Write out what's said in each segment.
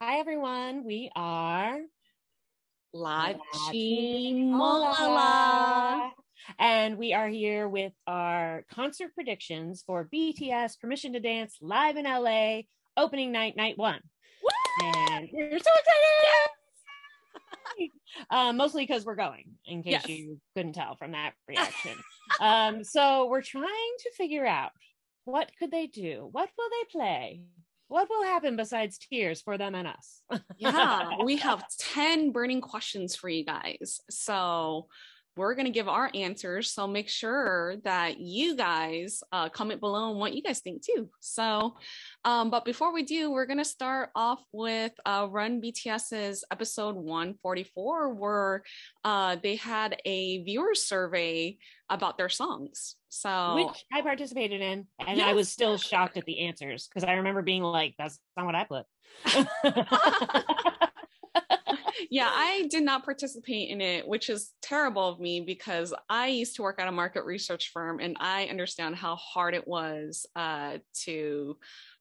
Hi everyone, we are La La Chimolala. Chimolala, and we are here with our concert predictions for BTS Permission to Dance live in LA opening night, night one. Woo! And we're so excited! Mostly because we're going, in case Yes. you couldn't tell from that reaction. So we're trying to figure out what could they do? What will they play? What will happen besides tears for them and us? Yeah, we have 10 burning questions for you guys. So we're going to give our answers. So make sure that you guys comment below on what you guys think too. But before we do, we're going to start off with Run BTS's episode 144, where they had a viewer survey about their songs. So, Which I participated in, and I was yes. still shocked at the answers because I remember being like, "That's not what I put." Yeah, I did not participate in it, which is terrible of me because I used to work at a market research firm and I understand how hard it was to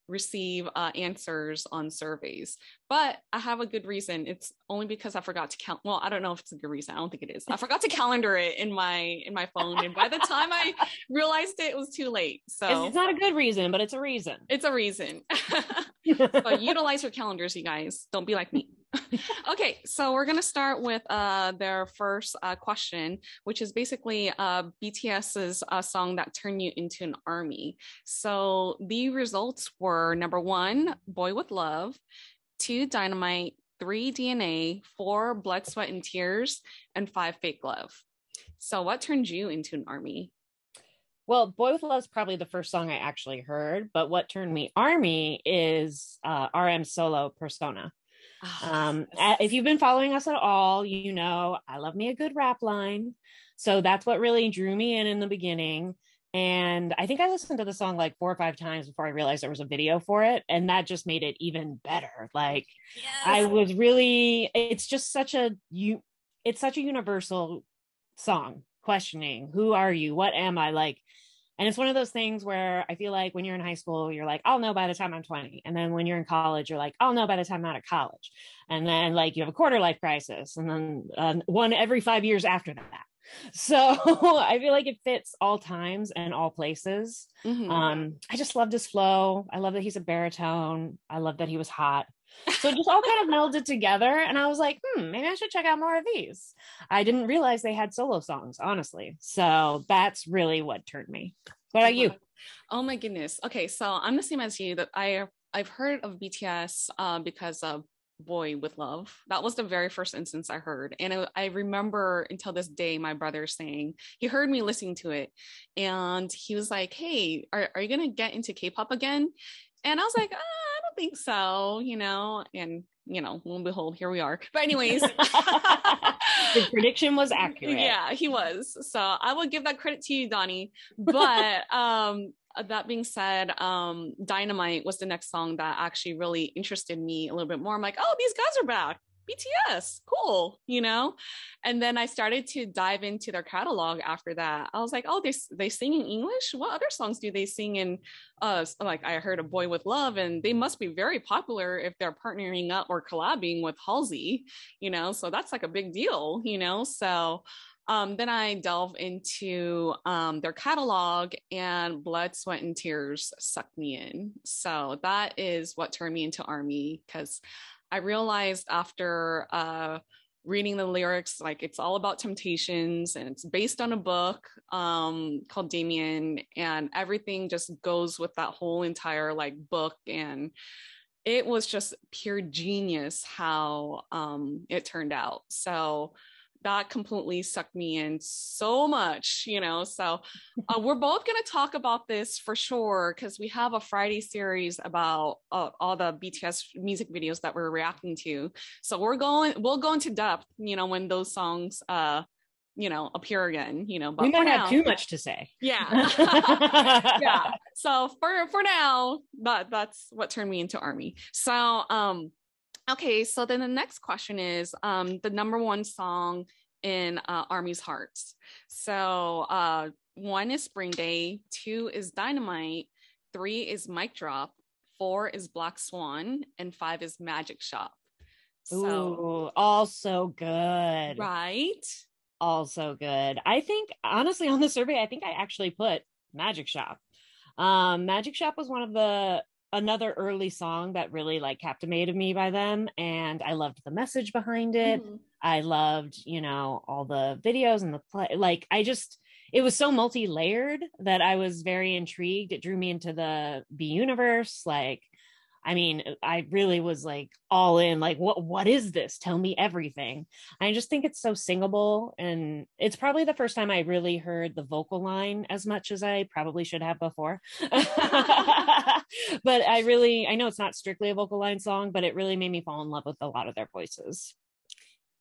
receive answers on surveys. But I have a good reason. It's only because I forgot to count. Well, I don't know if it's a good reason. I don't think it is. I forgot to calendar it in my phone, and by the time I realized it, it was too late. It's So not a good reason, but it's a reason. it's a reason. So utilize your calendars, you guys. Don't be like me. Okay, so we're going to start with their first question, which is basically BTS's song that turned you into an army. So the results were number one, Boy with Love, two, Dynamite, three, DNA, four, Blood, Sweat, and Tears, and five, Fake Love. So what turned you into an army? Well, Boy with Love's probably the first song I actually heard, but what turned me army is RM solo Persona. If you've been following us at all, you know I love me a good rap line. So that's what really drew me in the beginning. And I think I listened to the song like 4 or 5 times before I realized there was a video for it. And that just made it even better. Like I Yes. was really, it's just it's such a universal song questioning, who are you? What am I like? And it's one of those things where I feel like when you're in high school, you're like, I'll know by the time I'm 20. And then when you're in college, you're like, I'll know by the time I'm out of college. And then like you have a quarter life crisis and then one every 5 years after that. So I feel like it fits all times and all places. Mm-hmm. I just loved his flow. I love that he's a baritone. I love that he was hot. So it just all kind of melded together. And I was like, maybe I should check out more of these. I didn't realize they had solo songs, honestly. So that's really what turned me. What about you? Oh my goodness. Okay, so I'm the same as you. That I've heard of BTS because of Boy with Love. That was the very first instance I heard, and I remember until this day my brother saying he heard me listening to it, and he was like, "Hey, are you gonna get into K-pop again?" And I was like, I don't think so, and lo and behold, here we are. But anyways, The prediction was accurate. yeah, he was. So I will give that credit to you, Donnie. But that being said, Dynamite was the next song that actually really interested me a little bit more. I'm like, oh, these guys are back. BTS, cool. And then I started to dive into their catalog after that. I was like, oh, they sing in English? What other songs do they sing in? Like I heard A Boy with Love, and they must be very popular if they're partnering up or collabing with Halsey. So that's like a big deal. So then I delve into their catalog, and Blood, Sweat, and Tears sucked me in. So that is what turned me into Army, because I realized after reading the lyrics, like it's all about temptations and it's based on a book called Damien, and everything just goes with that whole entire like book. And it was just pure genius how it turned out. So that completely sucked me in so much. So we're both going to talk about this for sure, because we have a Friday series about all the BTS music videos that we're reacting to. So we'll go into depth, when those songs appear again, We but for might have now, too much to say. yeah. Yeah. So for now, that's what turned me into Army. So okay, so then the next question is the number one song in Army's hearts. So one is Spring Day, two is Dynamite, three is Mic Drop, 4 is Black Swan, and 5 is Magic Shop. So, ooh, also good. right? Also good. I think honestly on the survey, I think I actually put Magic Shop. Magic Shop was one of the another early song that really like captivated me by them, and I loved the message behind it. Mhm. I loved, you know, all the videos and the play. Like I just it was so multi-layered that I was very intrigued. It drew me into the B universe. Like, I mean, I really was like all in, like, what is this? Tell me everything. I just think it's so singable. And it's probably the first time I really heard the vocal line as much as I probably should have before. But I know it's not strictly a vocal line song, but it really made me fall in love with a lot of their voices.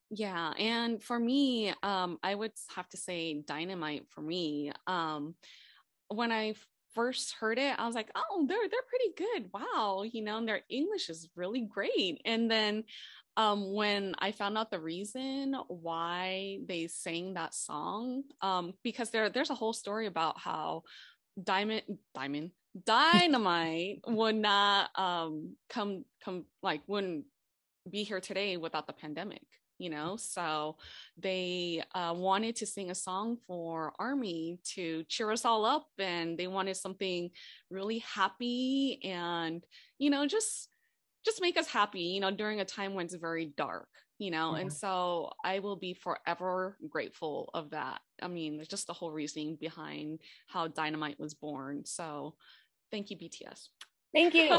Yeah, and for me, I would have to say Dynamite for me. When I first heard it, I was like, oh, they're pretty good. Wow, you know, and their English is really great. And then when I found out the reason why they sang that song, because there's a whole story about how Dynamite would not come like wouldn't be here today without the pandemic, you know. So they wanted to sing a song for Army to cheer us all up, and they wanted something really happy and, you know, just make us happy, you know, during a time when it's very dark, you know. And so I will be forever grateful of that. I mean, there's just the whole reasoning behind how Dynamite was born. So thank you, BTS. Thank you.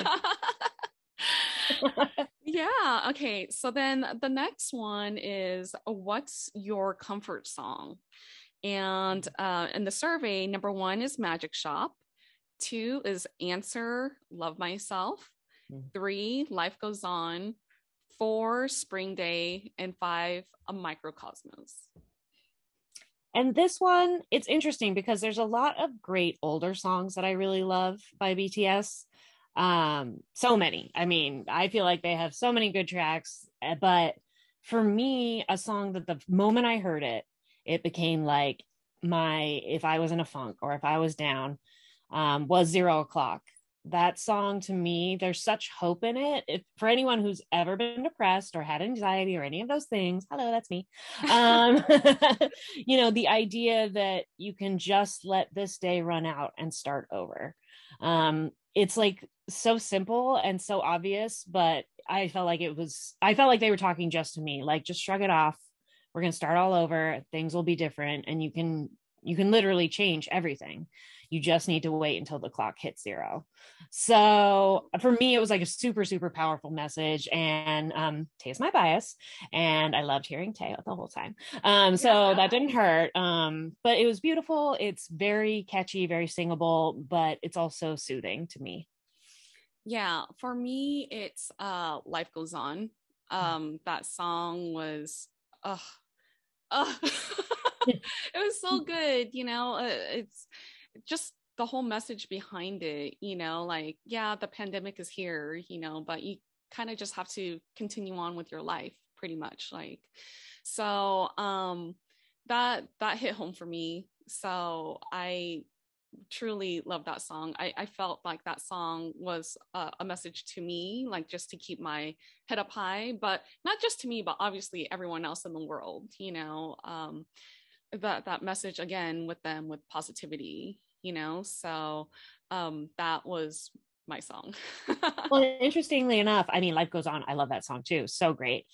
Yeah. Okay. So then the next one is, what's your comfort song? And in the survey, number 1 is Magic Shop. 2 is Answer, Love Myself. 3, Life Goes On. 4, Spring Day. And 5, A Microcosmos. And this one, it's interesting because there's a lot of great older songs that I really love by BTS. So many. I mean, I feel like they have so many good tracks, but for me, a song that the moment I heard it, it became like if I was in a funk or if I was down, was 0 O'Clock. That song to me, there's such hope in it. For anyone who's ever been depressed or had anxiety or any of those things, hello, that's me. You know, the idea that you can just let this day run out and start over. It's like so simple and so obvious, but I felt like they were talking just to me, like, just shrug it off. We're going to start all over. Things will be different. And you can literally change everything. You just need to wait until the clock hits 0. So for me, it was like a super, super powerful message. And Tae's my bias. And I loved hearing Tae the whole time. So that didn't hurt. But it was beautiful. It's very catchy, very singable, but it's also soothing to me. Yeah, for me, it's Life Goes On. That song was it was so good, you know. It's just the whole message behind it, you know, like, yeah, the pandemic is here, you know, but you kind of just have to continue on with your life pretty much, like. So that hit home for me. So I truly love that song. I felt like that song was a message to me, like, just to keep my head up high, but not just to me, but obviously everyone else in the world, you know. That message again with them, with positivity, you know. So that was my song. Well, interestingly enough, I mean, Life Goes On, I love that song too, so great.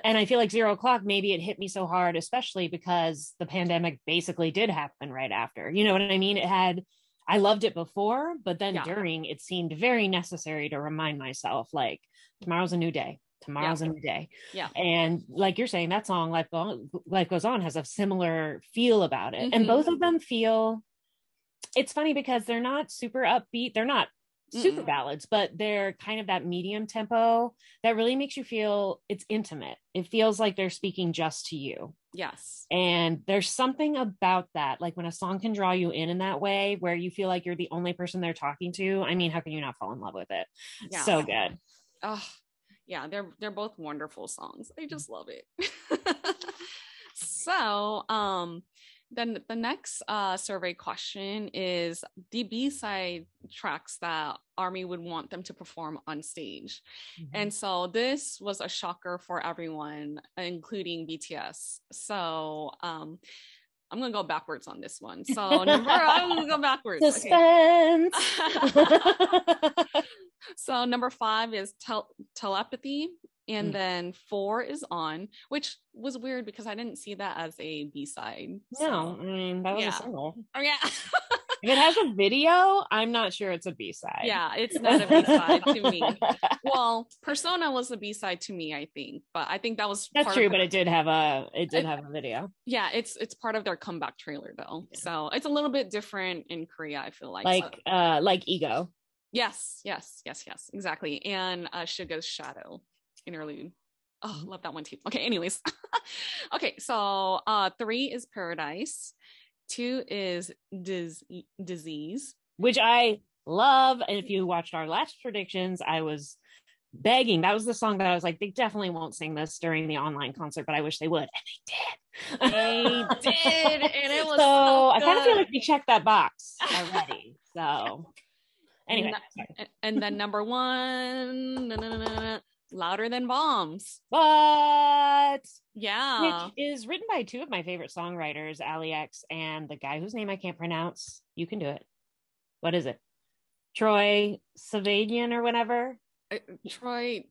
And I feel like 0 O'Clock, maybe it hit me so hard, especially because the pandemic basically did happen right after, you know what I mean? I loved it before, but then during, it seemed very necessary to remind myself, like, tomorrow's a new day. Tomorrow's a new day. Yeah. And like you're saying, that song, Life Goes On, has a similar feel about it. And both of them feel, it's funny because they're not super upbeat. They're not super ballads, but they're kind of that medium tempo that really makes you feel it's intimate. It feels like they're speaking just to you. Yes. And there's something about that, like when a song can draw you in that way, where you feel like you're the only person they're talking to. I mean, how can you not fall in love with it? Yeah. So good. Oh, yeah, they're both wonderful songs. I just love it. So Then the next survey question is the B-side tracks that Army would want them to perform on stage. Mm-hmm. And so this was a shocker for everyone, including BTS. So I'm gonna go backwards on this one. So I'm gonna go backwards. Suspense. Okay. So number 5 is Telepathy. And then 4 is On, which was weird because I didn't see that as a B-side. No, I mean, that was a single. Oh, yeah. If it has a video, I'm not sure it's a B-side. Yeah, it's not a B-side to me. Well, Persona was a B-side to me, I think. But I think that's true, but it did have a video. Yeah, it's part of their comeback trailer though. Yeah. So it's a little bit different in Korea, I feel like. Like Ego. Yes, exactly. And Suga's Shadow interlude. Oh, love that one too. Okay, anyways. Okay, so 3 is Paradise. 2 is Disease, which I love. And if you watched our last predictions, I was begging. That was the song that I was like, they definitely won't sing this during the online concert, but I wish they would. And they did. And it was so I kind of feel like we checked that box already. So anyway. And then number 1, Louder Than Bombs. What? Yeah. Which is written by 2 of my favorite songwriters, Ali X and the guy whose name I can't pronounce. You can do it. What is it? Troye Sivan or whatever? Troy.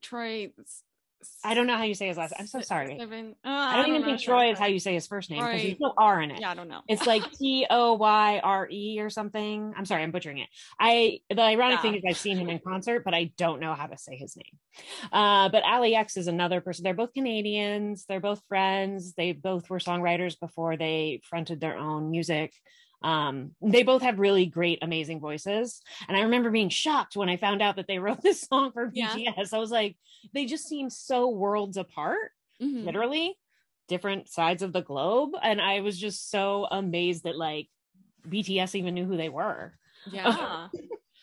I don't know how you say his last name. I'm so sorry. I don't even think Troy is how you say his first name because there's no R in it. Yeah, I don't know. It's like Toyre or something. I'm sorry, I'm butchering it. The ironic thing is I've seen him in concert, but I don't know how to say his name. But Ali X is another person. They're both Canadians. They're both friends. They both were songwriters before they fronted their own music. They both have really great, amazing voices. And I remember being shocked when I found out that they wrote this song for BTS. I was like, they just seem so worlds apart, literally different sides of the globe. And I was just so amazed that like BTS even knew who they were. Yeah.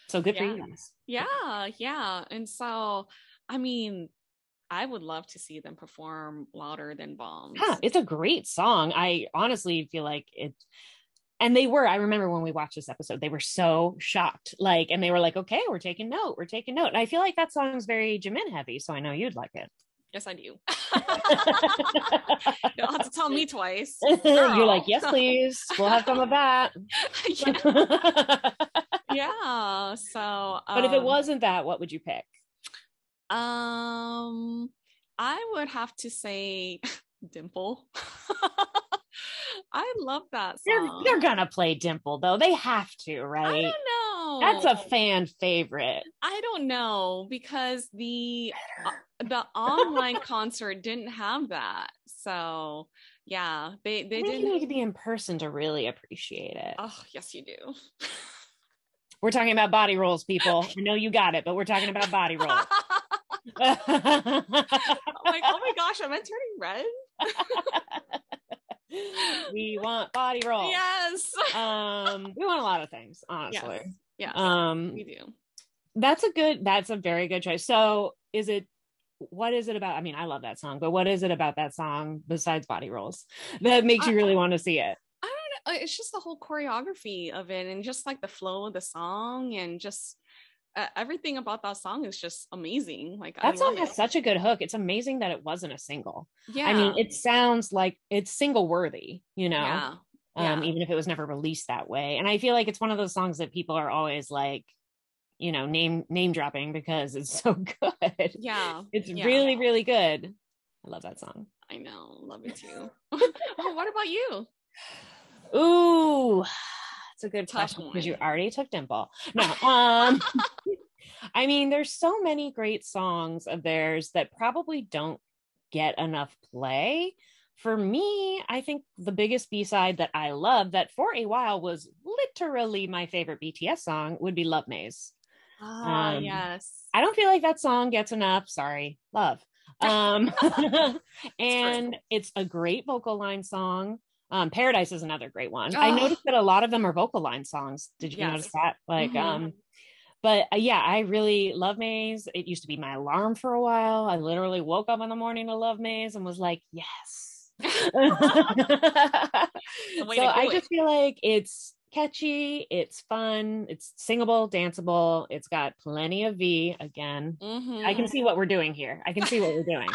So good for you guys. Yeah. And so, I mean, I would love to see them perform Louder Than Bombs. Yeah, it's a great song. I honestly feel like it. And they were, I remember when we watched this episode, they were so shocked. Like, and they were like, okay, we're taking note. And I feel like that song is very Jimin heavy. So I know you'd like it. Yes, I do. You don't have to tell me twice. You're like, yes, please. We'll have some of that. Yeah. So, but if it wasn't that, what would you pick? I would have to say Dimple. I love that song. They're gonna play Dimple though. They have to, right? I don't know. That's a fan favorite. I don't know because the online concert didn't have that. So yeah, they didn't. You need to be in person to really appreciate it. Oh yes, you do. We're talking about body rolls, people. I know you got it, but we're talking about body rolls. I'm like, oh my gosh, am I turning red? We want body rolls. Yes. We want a lot of things, honestly. Yes, we do. That's a very good choice. So what is it about? I mean, I love that song, but what is it about that song besides body rolls that makes you really want to see it? I don't know. It's just the whole choreography of it and just like the flow of the song and just everything about that song is just amazing. Like that song has such a good hook. It's amazing that it wasn't a single. Yeah. I mean, it sounds like it's single worthy, you know, yeah. Even if it was never released that way. And I feel like it's one of those songs that people are always like, you know, name dropping because it's so good. Yeah. It's really, really good. I love that song. I know. Love it too. What about you? Ooh, it's a good question because you already took Dimple. No, I mean, there's so many great songs of theirs that probably don't get enough play. For me, I think the biggest B-side that I love that for a while was literally my favorite BTS song would be Love Maze. Yes. I don't feel like that song gets enough. Sorry, love. And it's a great vocal line song. Paradise is another great one. I noticed that a lot of them are vocal line songs. Did you notice that? Like, but I really love Maze. It used to be my alarm for a while. I literally woke up in the morning to Love Maze and was like, yes. The way So to do I it. just feel like it's catchy, it's fun, it's singable, danceable, it's got plenty of V again. I can Mm-hmm. see what we're doing here. I can see what we're doing.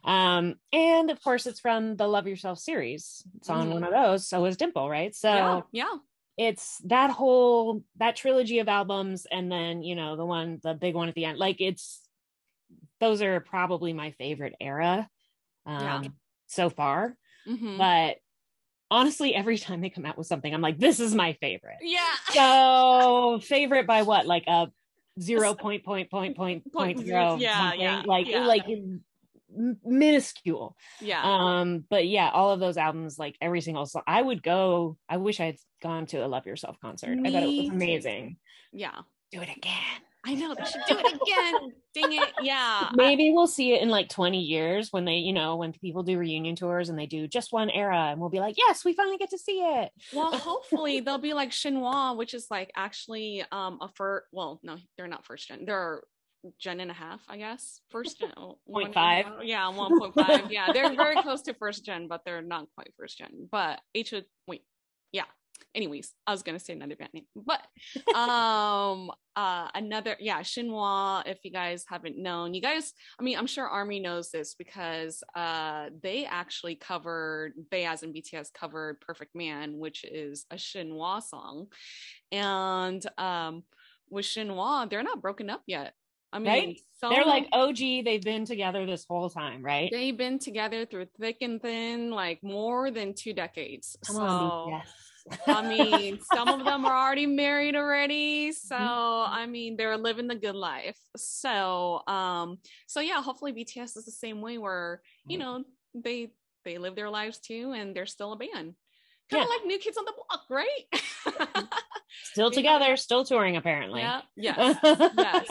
And of course it's from the Love Yourself series. It's on one Mm-hmm. of those. So is Dimple, right? Yeah, So yeah, it's that trilogy of albums, and then the big one at the end. Like those are probably my favorite era yeah. so far. Mm-hmm. But honestly, every time they come out with something, I'm like, this is my favorite. Yeah. So favorite by what? Like a zero It's point zero yeah, something, yeah, yeah, like minuscule. yeah. But yeah, all of those albums, like every single song, I wish I had gone to a Love Yourself concert. I bet it was Me too. amazing. Yeah. Do it again. I know they should do it again. Dang it. Yeah. Maybe we'll see it in like 20 years when when people do reunion tours and they do just one era, and we'll be like, yes, we finally get to see it. Well, hopefully they'll be like Shinhwa, which is like actually a first. Well, no, they're not first gen. They're gen and a half, I guess. First gen. 0.5. Yeah, 1.5. Yeah, they're very close to first gen, but they're not quite first gen. But wait, yeah. Anyways, I was gonna say another band name, but another, yeah, Shinhwa. If you guys haven't known, you guys, I mean, I'm sure Army knows this because they actually they as in BTS covered Perfect Man, which is a Shinhwa song. And with Shinhwa, they're not broken up yet. I mean, right? They're like OG, they've been together this whole time, right? They've been together through thick and thin, like more than 2 decades. Come on, BTS. I mean, some of them are already married already. So, I mean, they're living the good life. So, yeah, hopefully BTS is the same way where, they live their lives too, and they're still a band. Kind of like New Kids on the Block, right? Still together, still touring, apparently. Yeah. Yes. Yes.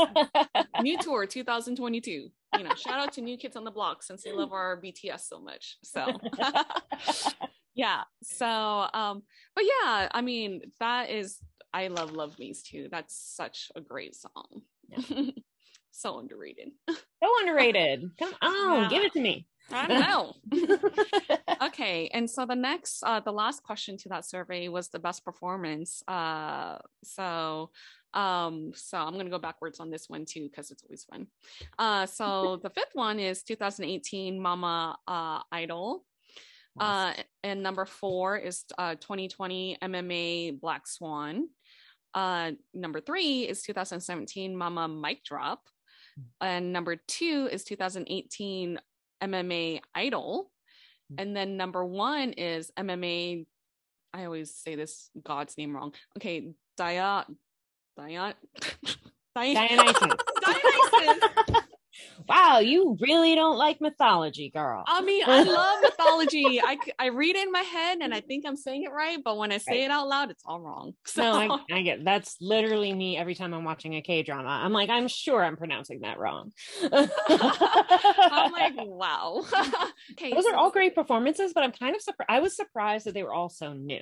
New tour 2022. Shout out to New Kids on the Block since they love our BTS so much. So yeah. So but yeah, I mean, I love Me's too. That's such a great song. Yeah. So underrated. So underrated. Come on, give it to me. I know. Okay, and so the last question to that survey was the best performance. So I'm gonna go backwards on this one too because it's always fun. So the fifth one is 2018 Mama Idol. And number 4 is 2020 MMA Black Swan. Number 3 is 2017 Mama Mic Drop. And number 2 is 2018 MMA Idol. And then number 1 is MMA, I always say this God's name wrong. Okay, Dionysus. Wow, you really don't like mythology, girl. I mean, I love mythology. I read it in my head and I think I'm saying it right, but when I say it out loud, it's all wrong. So no, I get that's literally me every time I'm watching a K-drama. I'm like, I'm sure I'm pronouncing that wrong. I'm like, wow. Okay, those are all great performances, but I'm kind of surprised. I was surprised that they were all so new.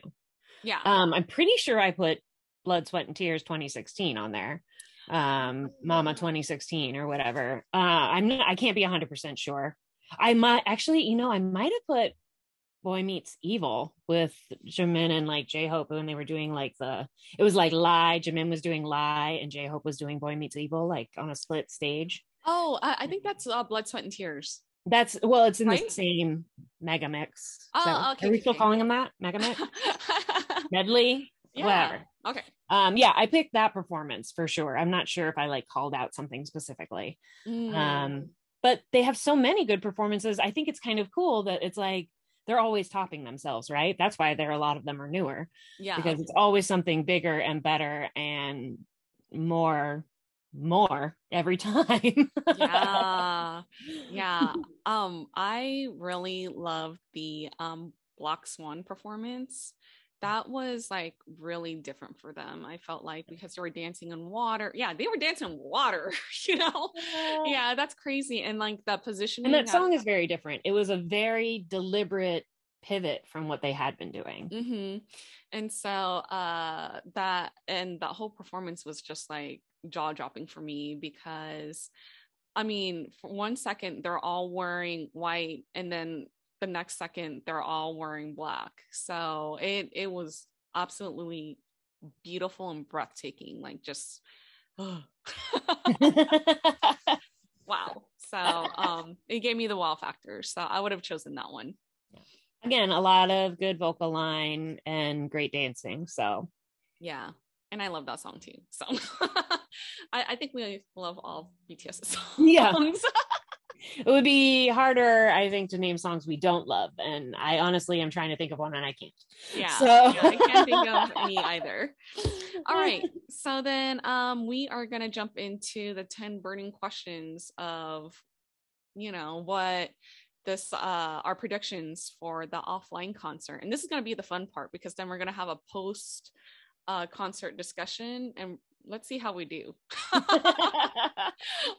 Yeah. I'm pretty sure I put Blood, Sweat, and Tears 2016 on there. Mama 2016 or whatever. I can't be 100% sure. I might actually, I might have put Boy Meets Evil with Jimin and like J-Hope when they were doing like it was like Lie. Jimin was doing Lie and J-Hope was doing Boy Meets Evil, like on a split stage. Oh, I think that's Blood, Sweat, and Tears. It's in the same mega mix. Oh, okay. Are we still calling them that? Mega mix? Medley? Yeah. Whatever. Okay. I picked that performance for sure. I'm not sure if I like called out something specifically. But they have so many good performances. I think it's kind of cool that it's like they're always topping themselves, right? That's why a lot of them are newer. Yeah. Because it's always something bigger and better and more every time. Yeah. I really love the Black Swan performance. That was like really different for them. I felt like because they were dancing in water. Yeah, they were dancing in water, Yeah, that's crazy. And like the positioning. And that song is very different. It was a very deliberate pivot from what they had been doing. Mm-hmm. And so that whole performance was just like jaw-dropping for me because I mean, for 1 second they're all wearing white and then the next second they're all wearing black. So it was absolutely beautiful and breathtaking, like just wow. So it gave me the wow factor. So I would have chosen that one. Again, a lot of good vocal line and great dancing. So yeah. And I love that song too. So I think we love all BTS songs. Yeah. It would be harder, I think, to name songs we don't love. And I honestly am trying to think of one and I can't. Yeah. So yeah, I can't think of any either. All right. So then we are gonna jump into the 10 burning questions of, you know, what this our predictions for the offline concert. And this is gonna be the fun part because then we're gonna have a post concert discussion and let's see how we do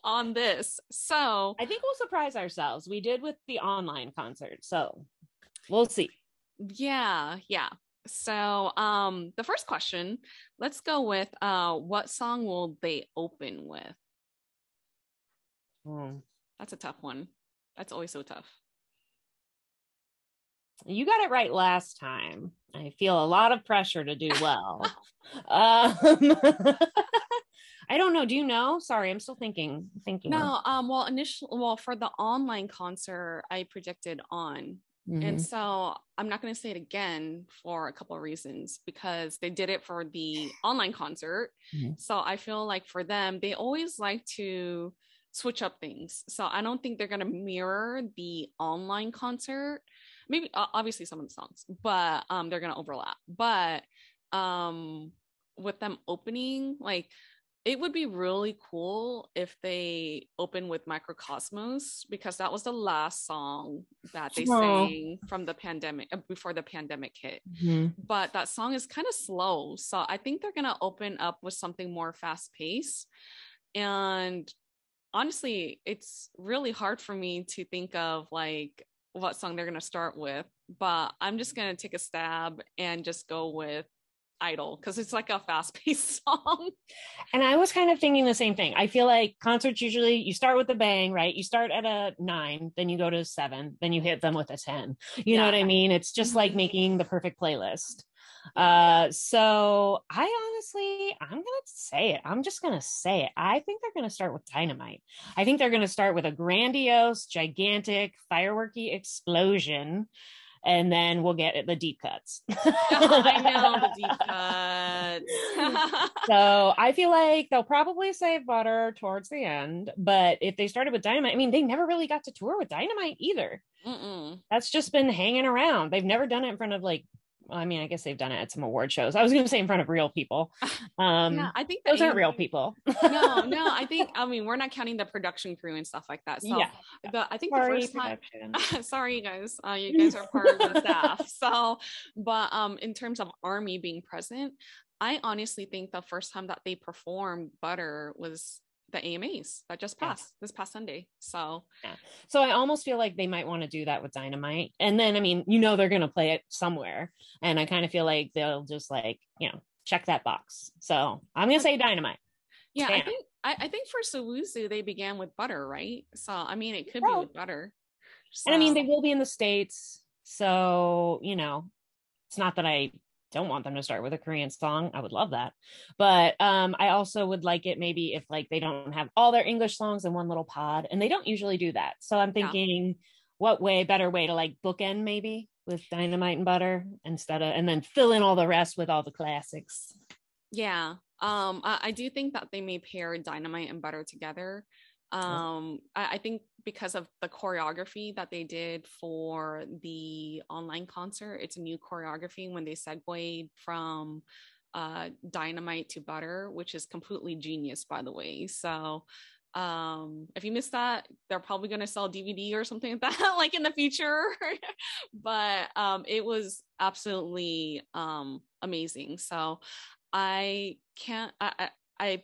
on this. So I think we'll surprise ourselves. We did with the online concert, so we'll see. Yeah. So the first question, let's go with what song will they open with? That's a tough one. That's always so tough. You got it right last time. I feel a lot of pressure to do well. I don't know. Do you know? Sorry, I'm still thinking. No, well, for the online concert, I predicted On. And so I'm not going to say it again for a couple of reasons because they did it for the online concert. So I feel like for them, they always like to switch up things. So I don't think they're going to mirror the online concert. Maybe obviously some of the songs, but they're going to overlap. But with them opening, like it would be really cool if they open with Microcosmos because that was the last song that they sang from the pandemic before the pandemic hit. But that song is kind of slow. So I think they're going to open up with something more fast paced. And honestly, it's really hard for me to think of like what song they're going to start with, but I'm just going to take a stab and just go with Idol because it's like a fast-paced song. And I was kind of thinking the same thing. I feel like concerts usually you start with a bang, right? You start at a 9, then you go to 7, then you hit them with a 10. You know what I mean? It's just like making the perfect playlist. So I'm gonna say it. I'm just gonna say it. I think they're gonna start with Dynamite. I think they're gonna start with a grandiose, gigantic, fireworky explosion. And then we'll get the deep cuts. I know the deep cuts. So I feel like they'll probably save Butter towards the end. But if they started with Dynamite, I mean, they never really got to tour with Dynamite either. That's just been hanging around. They've never done it in front of like, I mean, I guess they've done it at some award shows. I was going to say in front of real people. Yeah, I think those aren't real people. no, I mean, we're not counting the production crew and stuff like that. So yeah. I think the first time, sorry, you guys are part of the staff. So, but in terms of ARMY being present, I honestly think the first time that they performed Butter was the AMAs that just passed this past Sunday. So I almost feel like they might want to do that with Dynamite. And then, I mean, they're going to play it somewhere. And I kind of feel like they'll just like, check that box. So I'm going to say Dynamite. Yeah. I think for Sowusu, they began with Butter, right? So, I mean, it could be with Butter. So. And I mean, they will be in the States. So, it's not that I don't want them to start with a Korean song. I would love that. But I also would like it maybe if like they don't have all their English songs in one little pod, and they don't usually do that. So I'm thinking better way to like bookend maybe with Dynamite and Butter and then fill in all the rest with all the classics. Yeah. I do think that they may pair Dynamite and Butter together. I think because of the choreography that they did for the online concert, it's a new choreography when they segued from Dynamite to Butter, which is completely genius, by the way. So if you missed that, they're probably going to sell DVD or something like that, like in the future. But it was absolutely amazing. So I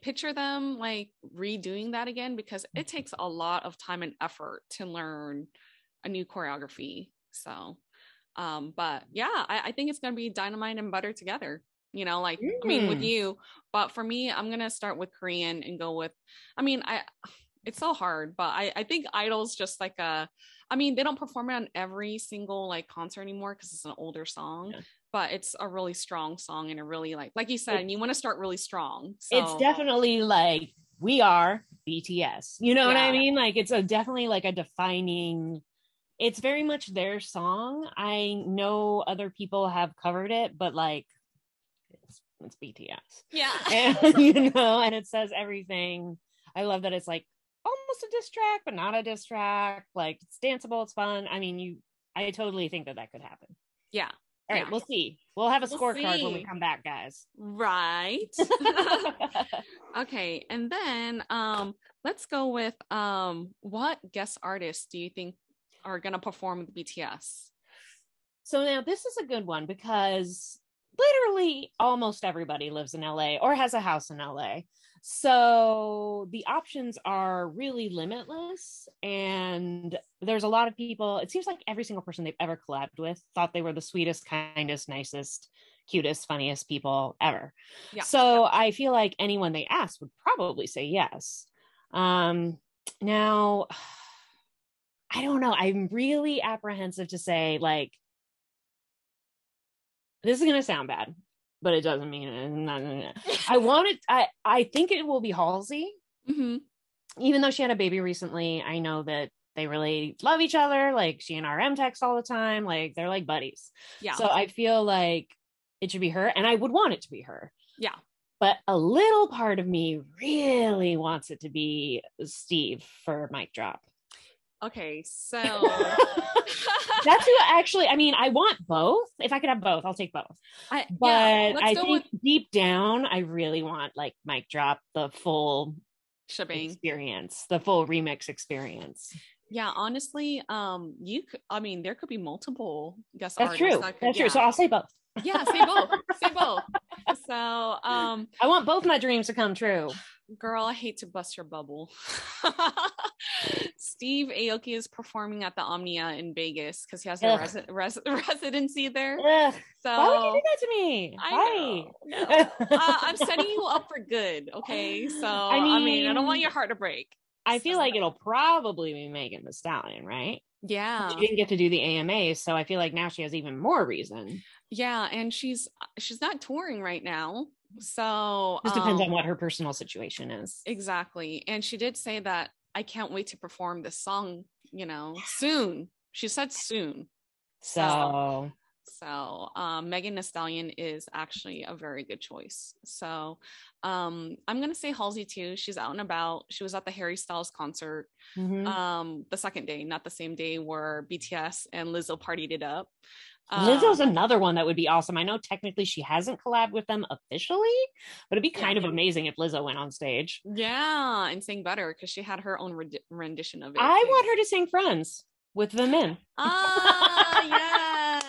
picture them like redoing that again because it takes a lot of time and effort to learn a new choreography. So, but yeah, I think it's going to be Dynamite and Butter together, I mean, with you, but for me, I'm going to start with Korean and go with, I mean, It's so hard, but I think Idol's just like I mean, they don't perform it on every single like concert anymore because it's an older song, Yeah. but it's a really strong song and a really like you said, and you want to start really strong. It's So definitely like we are BTS. You know what I yeah, mean? Like it's a definitely like a defining, it's very much their song. I know other people have covered it, but like it's BTS. yeah. And and it says everything. I love that it's like almost a diss track, but not a diss track. Like it's danceable, it's fun. I mean, I totally think that could happen. Yeah. All right, Yeah. we'll see. We'll have a We'll scorecard when we see. come back, guys. Right. Okay. And then let's go with what guest artists do you think are gonna perform with BTS? So now this is a good one because literally almost everybody lives in LA or has a house in LA. So the options are really limitless. And there's a lot of people, it seems like every single person they've ever collabed with thought they were the sweetest, kindest, nicest, cutest, funniest people ever. Yeah. So I feel like anyone they asked would probably say yes. Now, I don't know. I'm really apprehensive to say, like, this is going to sound bad, but it doesn't mean it. I want it. I think it will be Halsey. Mm-hmm. Even though she had a baby recently, I know that they really love each other. Like she and RM text all the time. Like they're like buddies. Yeah. So I feel like it should be her, and I would want it to be her. Yeah. But a little part of me really wants it to be Steve for Mic Drop. Okay, so that's who actually, I mean, I want both. If I could have both, I'll take both. I think deep down, I really want like Mic Drop, the full shebang experience, the full remix experience. Yeah, honestly, you could, I mean, there could be multiple guest That's artists. True. That's true. So I'll say both. Yeah, say both. Say both. So I want both my dreams to come true. Girl, I hate to bust your bubble. Steve Aoki is performing at the Omnia in Vegas because he has a residency there. Ugh. So why would you do that to me? I know. I'm setting you up for good. Okay, so I mean, I don't want your heart to break. I feel like it'll probably be Megan Thee Stallion, right? Yeah, she didn't get to do the AMA, so I feel like now she has even more reason. Yeah, and she's not touring right now, so just depends on what her personal situation is. Exactly, and she did say that I can't wait to perform this song, soon. She said soon. So Megan Thee Stallion is actually a very good choice. So I'm gonna say Halsey too. She's out and about. She was at the Harry Styles concert the second day, not the same day where BTS and Lizzo partied it up. Lizzo's another one that would be awesome. I know technically she hasn't collabed with them officially, but it'd be kind of amazing if Lizzo went on stage. Yeah, and sang better because she had her own rendition of it. I want her to sing Friends with the men. Yeah.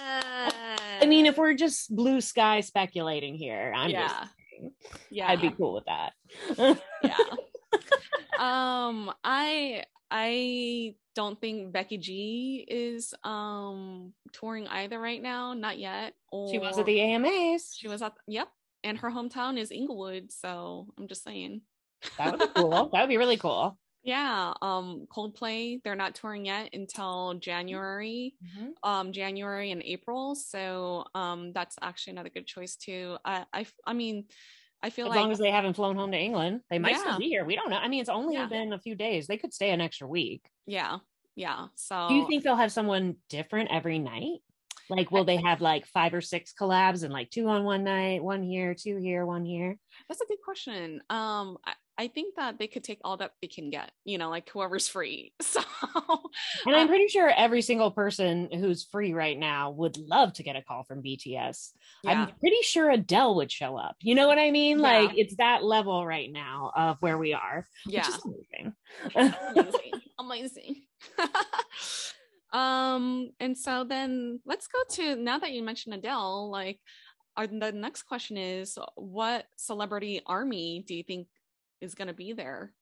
I mean, if we're just blue sky speculating here, I'd be cool with that. I don't think Becky G is touring either right now, not yet. She was at the AMAs. She was and her hometown is Inglewood, so I'm just saying. That would be cool. That would be really cool. Yeah, Coldplay, they're not touring yet until January, January and April. So that's actually another good choice too. I mean, I feel as like long as they haven't flown home to England, they might still be here. We don't know. I mean, it's only been a few days. They could stay an extra week. Yeah. So do you think they'll have someone different every night? Like, will they have like 5 or 6 collabs and like 2 on one night, 1 here, 2 here, 1 here? That's a good question. I think that they could take all that they can get, like whoever's free. So, and I'm pretty sure every single person who's free right now would love to get a call from BTS. Yeah. I'm pretty sure Adele would show up. You know what I mean? Yeah. Like it's that level right now of where we are. Yeah. Which is amazing. Amazing. And so then let's go to, now that you mentioned Adele, like the next question is, what celebrity army do you think is going to be there?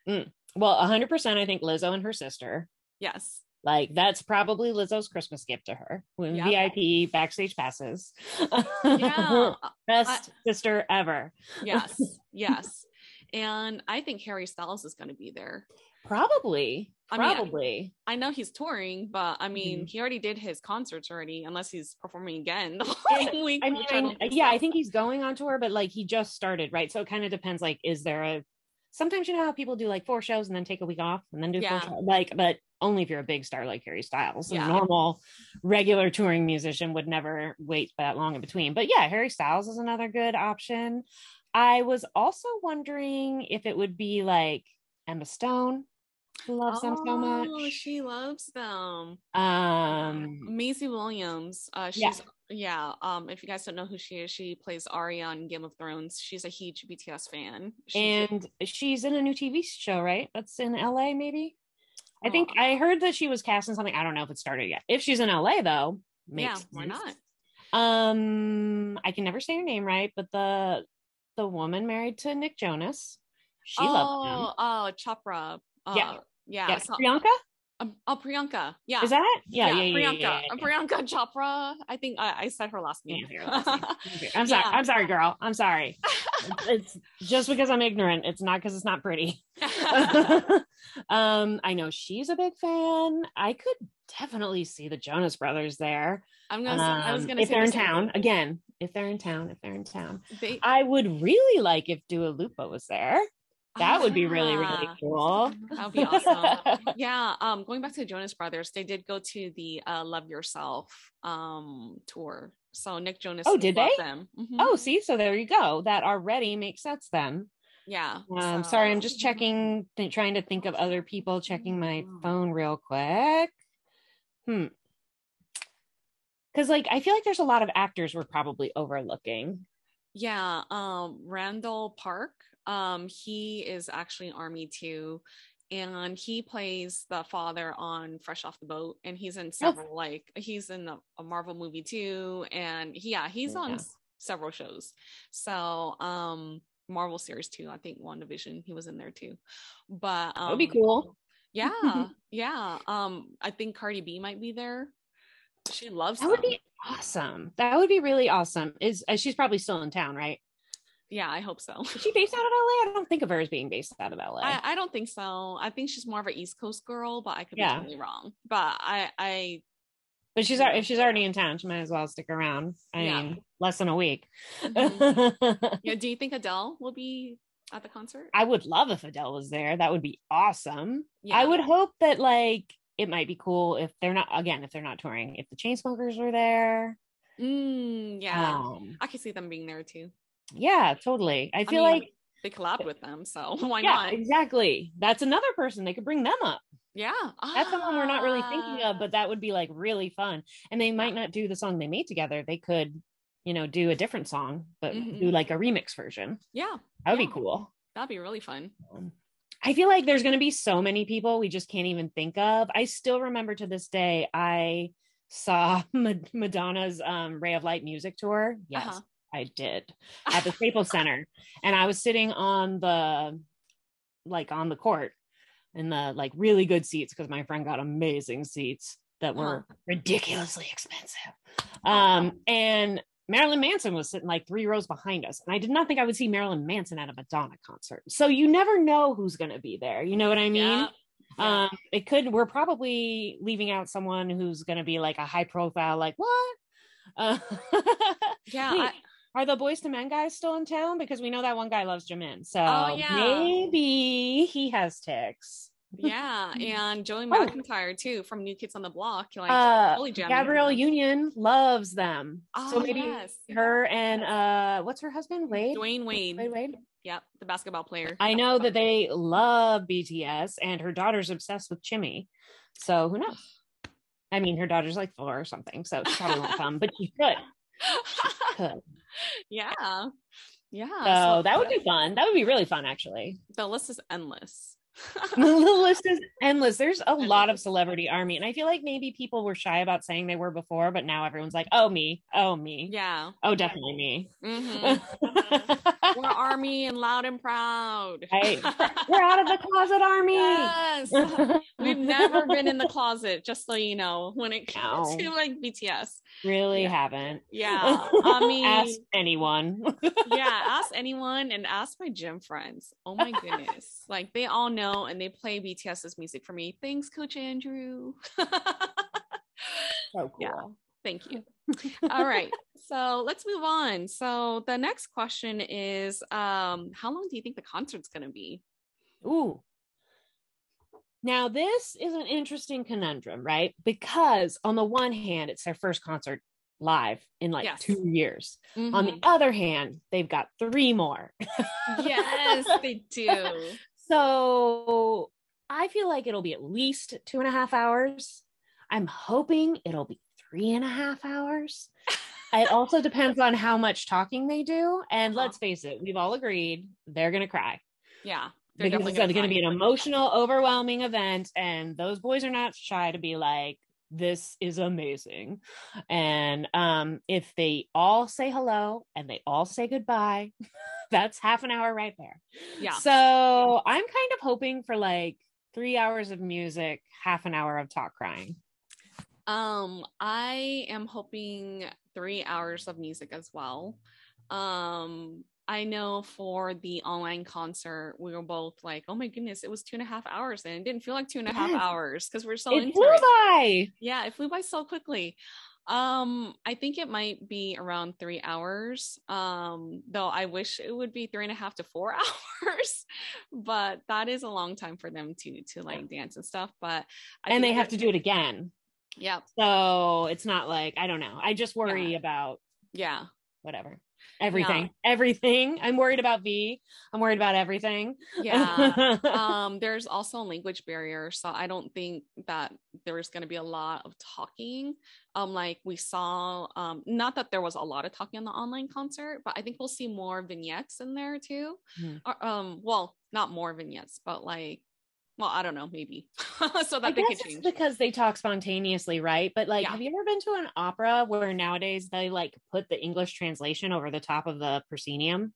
Well, 100% I think Lizzo and her sister. Yes. Like that's probably Lizzo's Christmas gift to her. VIP backstage passes. Yeah. Best sister ever. Yes. And I think Harry Styles is going to be there. Probably. I mean, Probably. I know he's touring, but I mean, Mhm. he already did his concerts already, unless he's performing again the And following week. I Which I mean, don't think yeah, so. I think he's going on tour, but like he just started, right? So it kind of depends. Like, is there a sometimes you know how people do like 4 shows and then take a week off and then do 4 shows, like, but only if you're a big star like Harry Styles. A Yeah. normal, regular touring musician would never wait that long in between. But yeah, Harry Styles is another good option. I was also wondering if it would be like Emma Stone, who loves them so much. Oh, she loves them. Um, Maisie Williams. yeah. She's if you guys don't know who she is, she plays Arya on Game of Thrones. She's a huge BTS fan. And she's in a new TV show, right? That's in LA, maybe. I think I heard that she was cast in something. I don't know if it started yet. If she's in LA though, makes why not? I can never say her name right, but the woman married to Nick Jonas, she loved him. Oh, Chopra. Yeah. Priyanka? Priyanka. Yeah. Is that? Yeah. Priyanka. Yeah. Priyanka Chopra. I think I said her last name. I'm sorry. I'm sorry, girl. I'm sorry. It's just because I'm ignorant. It's not because it's not pretty. I know she's a big fan. I could definitely see the Jonas Brothers there. I was gonna if say they're in town again. If they're in town, they, I would really like if Dua Lipa was there. That would be really, really cool. That would be awesome. Yeah. Going back to the Jonas Brothers, they did go to the Love Yourself tour. So Nick Jonas. Oh, did they? Them. Mm-hmm. Oh, see, so there you go. That already makes sense then. Yeah. Sorry, I'm just checking, trying to think of other people. Checking my phone real quick. Because like I feel like there's a lot of actors we're probably overlooking. Yeah. Randall Park. He is actually Army too, and he plays the father on Fresh Off the Boat, and he's in several he's in a Marvel movie too, and he's on several shows. So Marvel series too. I think WandaVision, he was in there too. But that would be cool. Yeah. I think Cardi B might be there. She loves that. Would be awesome. That would be really awesome. She's probably still in town, right? Yeah, I hope so. Is she based out of LA? I don't think of her as being based out of LA. I don't think so. I think she's more of an East Coast girl, but I could be totally wrong. But But if she's already in town, she might as well stick around. I mean, less than a week. Mm-hmm. Yeah. Do you think Adele will be at the concert? I would love if Adele was there. That would be awesome. Yeah. I would hope that like it might be cool if they're not touring. If the Chainsmokers were there. Yeah. I could see them being there too. Yeah, totally. I feel like they collabed with them, so why not? Exactly. That's another person. They could bring them up. Yeah. That's someone we're not really thinking of, but that would be like really fun. And they might not do the song they made together. They could, do a different song, but do like a remix version. Yeah. That would be cool. That'd be really fun. I feel like there's going to be so many people we just can't even think of. I still remember to this day, I saw Madonna's Ray of Light music tour. Yes. I did at the Staples Center, and I was sitting on the court in the like really good seats because my friend got amazing seats that were ridiculously expensive. And Marilyn Manson was sitting like 3 rows behind us, and I did not think I would see Marilyn Manson at a Madonna concert. So you never know who's going to be there. You know what I mean? Yeah. We're probably leaving out someone who's going to be like a high profile, like what? Yeah. Are the Boyz II Men guys still in town? Because we know that one guy loves Jimin. So maybe he has tics. Yeah. And Joey McIntyre too, from New Kids on the Block. Like Gabrielle Union loves them. So maybe her and what's her husband? Dwayne Wade. Yep, the basketball player. I know that they love BTS, and her daughter's obsessed with Chimmy. So who knows? I mean, her daughter's like 4 or something, so she probably won't come, but she could. Yeah. So that would be fun. That would be really fun, actually. The list is endless. The list is endless. There's a lot of celebrity army, and I feel like maybe people were shy about saying they were before, but now everyone's like, oh me. Yeah. Oh, definitely me. Mm-hmm. We're army and loud and proud. Right. We're out of the closet, army. Yes. We've never been in the closet, just so you know, when it comes to like BTS. Really haven't. Yeah. I mean, ask anyone. Ask anyone, and ask my gym friends. Oh my goodness. Like they all know know, and they play BTS's music for me. Thanks, Coach Andrew. So cool. Yeah, thank you. All right, so let's move on. So the next question is, how long do you think the concert's going to be? Ooh. Now, this is an interesting conundrum, right? Because on the one hand, it's their first concert live in like 2 years. Mm-hmm. On the other hand, they've got 3 more. Yes, they do. So I feel like it'll be at least 2.5 hours. I'm hoping it'll be 3.5 hours. It also depends on how much talking they do. And let's face it, we've all agreed they're going to cry. Yeah. Because it's going to be an emotional, overwhelming event. And those boys are not shy to be like, this is amazing. And if they all say hello and they all say goodbye, that's half an hour right there. Yeah. So I'm kind of hoping for like 3 hours of music, half an hour of talk crying. I am hoping 3 hours of music as well. I know for the online concert, we were both like, oh my goodness, it was 2.5 hours and it didn't feel like 2.5 hours because we're so into it. By. Yeah, it flew by so quickly. I think it might be around 3 hours. Though I wish it would be 3.5 to 4 hours, but that is a long time for them to like dance and stuff. But and they have to do it again. Yeah. So it's not like, I don't know. I just worry about whatever. Everything. I'm worried about V. I'm worried about everything. Yeah. There's also a language barrier. So I don't think that there's going to be a lot of talking. Like we saw, not that there was a lot of talking on the online concert, but I think we'll see more vignettes in there too. Well, not more vignettes, but like, well, I don't know, maybe so that they could change because they talk spontaneously, right? But like, have you ever been to an opera where nowadays they like put the English translation over the top of the proscenium?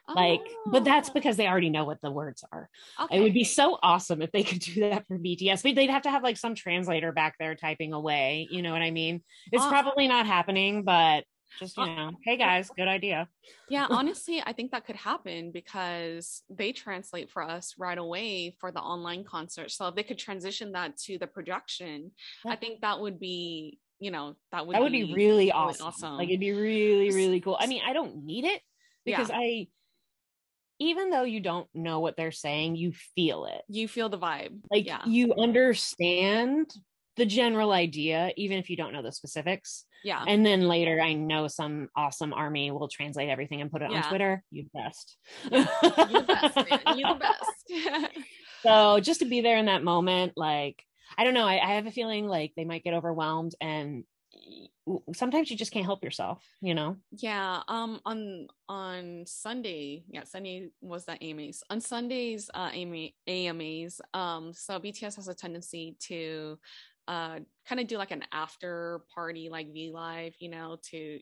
Like, but that's because they already know what the words are. Okay. It would be so awesome if they could do that for BTS, but they'd have to have like some translator back there typing away. You know what I mean? It's probably not happening, but just, hey guys, good idea. Yeah, honestly, I think that could happen because they translate for us right away for the online concert. So if they could transition that to the production, I think that would be, that would be really awesome. Like it'd be really, really cool. I mean, I don't need it because even though you don't know what they're saying, you feel it. You feel the vibe. Like you understand the general idea, even if you don't know the specifics. Yeah. And then later, I know some awesome army will translate everything and put it on Twitter. You the best. Yeah. You the best, man. You the best. So just to be there in that moment, like, I don't know. I have a feeling like they might get overwhelmed and sometimes you just can't help yourself, Yeah. On Sunday, Sunday was the AMAs. On Sundays, AMAs. So BTS has a tendency to kind of do like an after party like V Live, to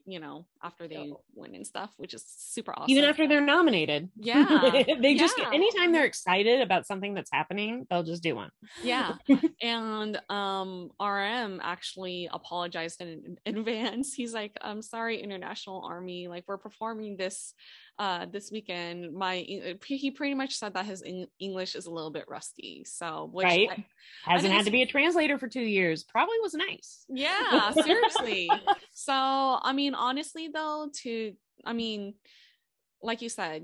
after they win and stuff, which is super awesome. Even after they're nominated. Yeah. They just anytime they're excited about something that's happening, they'll just do one. Yeah. And RM actually apologized in advance. He's like, I'm sorry, International Army, like we're performing this weekend. He pretty much said that his English is a little bit rusty, so which hasn't had to be a translator for 2 years. Probably was nice. Yeah, seriously. So I mean, honestly though, like you said,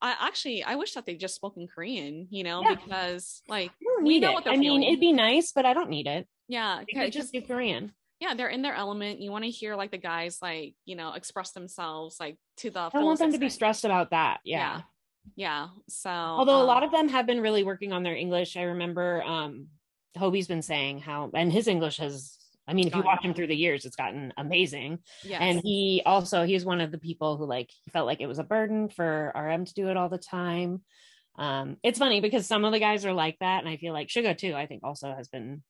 I wish that they just spoke in Korean, because like we know what they're feeling. It'd be nice, but I don't need it. Yeah, just do Korean. Yeah, they're in their element. You want to hear like the guys like, express themselves like to the I don't want them to be stressed about that. Yeah. So although a lot of them have been really working on their English. I remember Hobie's been saying how, and his English has, if you watch him through the years, it's gotten amazing. Yes. And he's one of the people who like, he felt like it was a burden for RM to do it all the time. It's funny because some of the guys are like that. And I feel like Suga too, I think also has been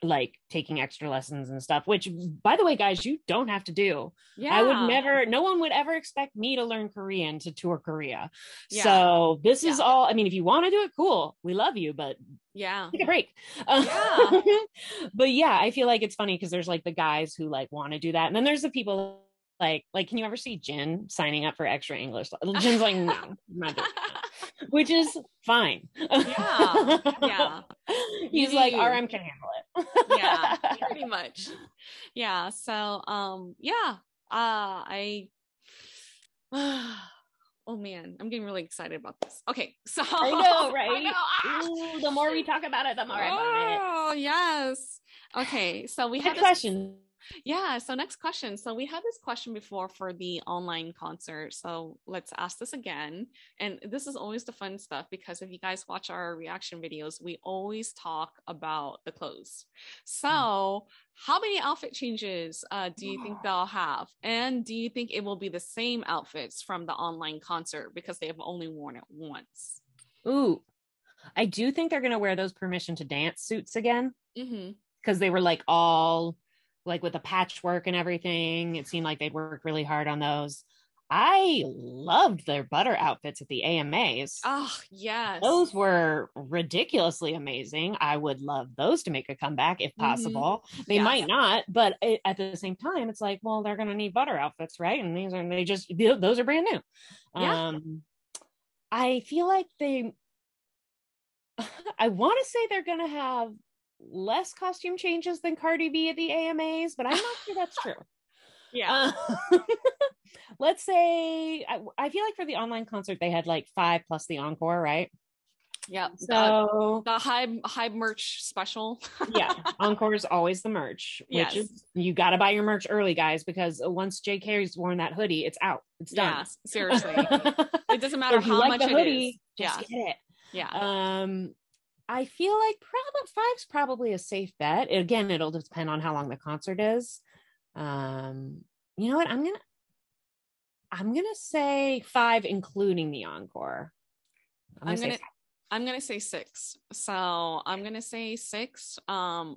like taking extra lessons and stuff, which by the way, guys, you don't have to do. No one would ever expect me to learn Korean to tour Korea. So this is all, if you want to do it, cool, we love you, but take a break. But I feel like it's funny because there's like the guys who like want to do that, and then there's the people like can you ever see Jin signing up for extra English? Jin's like, no, I'm not doing that. which is fine. Yeah. He's like, RM can handle it. Yeah, pretty much. Yeah. So, yeah. I. Oh man, I'm getting really excited about this. Okay, so I know, right? I know. Ooh, the more we talk about it, the more I want it. Oh yes. Okay, so we had Good question. Yeah, so next question. So we had this question before for the online concert. So let's ask this again. And this is always the fun stuff because if you guys watch our reaction videos, we always talk about the clothes. So how many outfit changes do you think they'll have? And do you think it will be the same outfits from the online concert because they have only worn it once? Ooh, I do think they're going to wear those permission to dance suits again. Mm-hmm. Because they were like all like with the patchwork and everything. It seemed like they'd worked really hard on those. I loved their butter outfits at the AMAs. Oh, yes. Those were ridiculously amazing. I would love those to make a comeback if possible. Mm-hmm. They might not, but at the same time, it's like, well, they're going to need butter outfits, right? And those are brand new. Yeah. I feel like I want to say they're going to have less costume changes than Cardi B at the AMAs, but I'm not sure that's true. Yeah. Let's say I feel like for the online concert they had like 5 plus the encore, right? Yeah. So the high merch special. Yeah, encore is always the merch, which is you got to buy your merch early, guys, because once JK's worn that hoodie, it's out. It's done. Yeah, seriously. It doesn't matter how much the hoodie, it is. Just get it. Yeah. I feel like probably 5's probably a safe bet. Again, it'll depend on how long the concert is. You know what? I'm gonna say 5, including the encore. I'm gonna say 6. So I'm gonna say 6,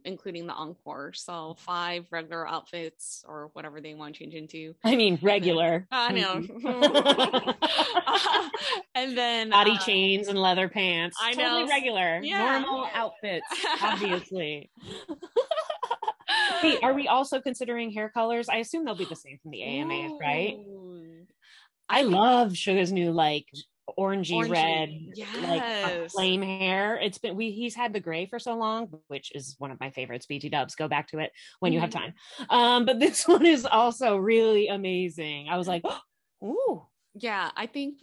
including the encore. So 5 regular outfits or whatever they want to change into. I mean, regular. I know. And then body chains and leather pants. I totally know. Regular, normal outfits, obviously. Hey, are we also considering hair colors? I assume they'll be the same from the AMAs, right? I love Suga's new like orangey red, like flame hair. He's had the gray for so long, which is one of my favorites. BT Dubs, go back to it when you have time. But this one is also really amazing. I was like, ooh. Yeah, I think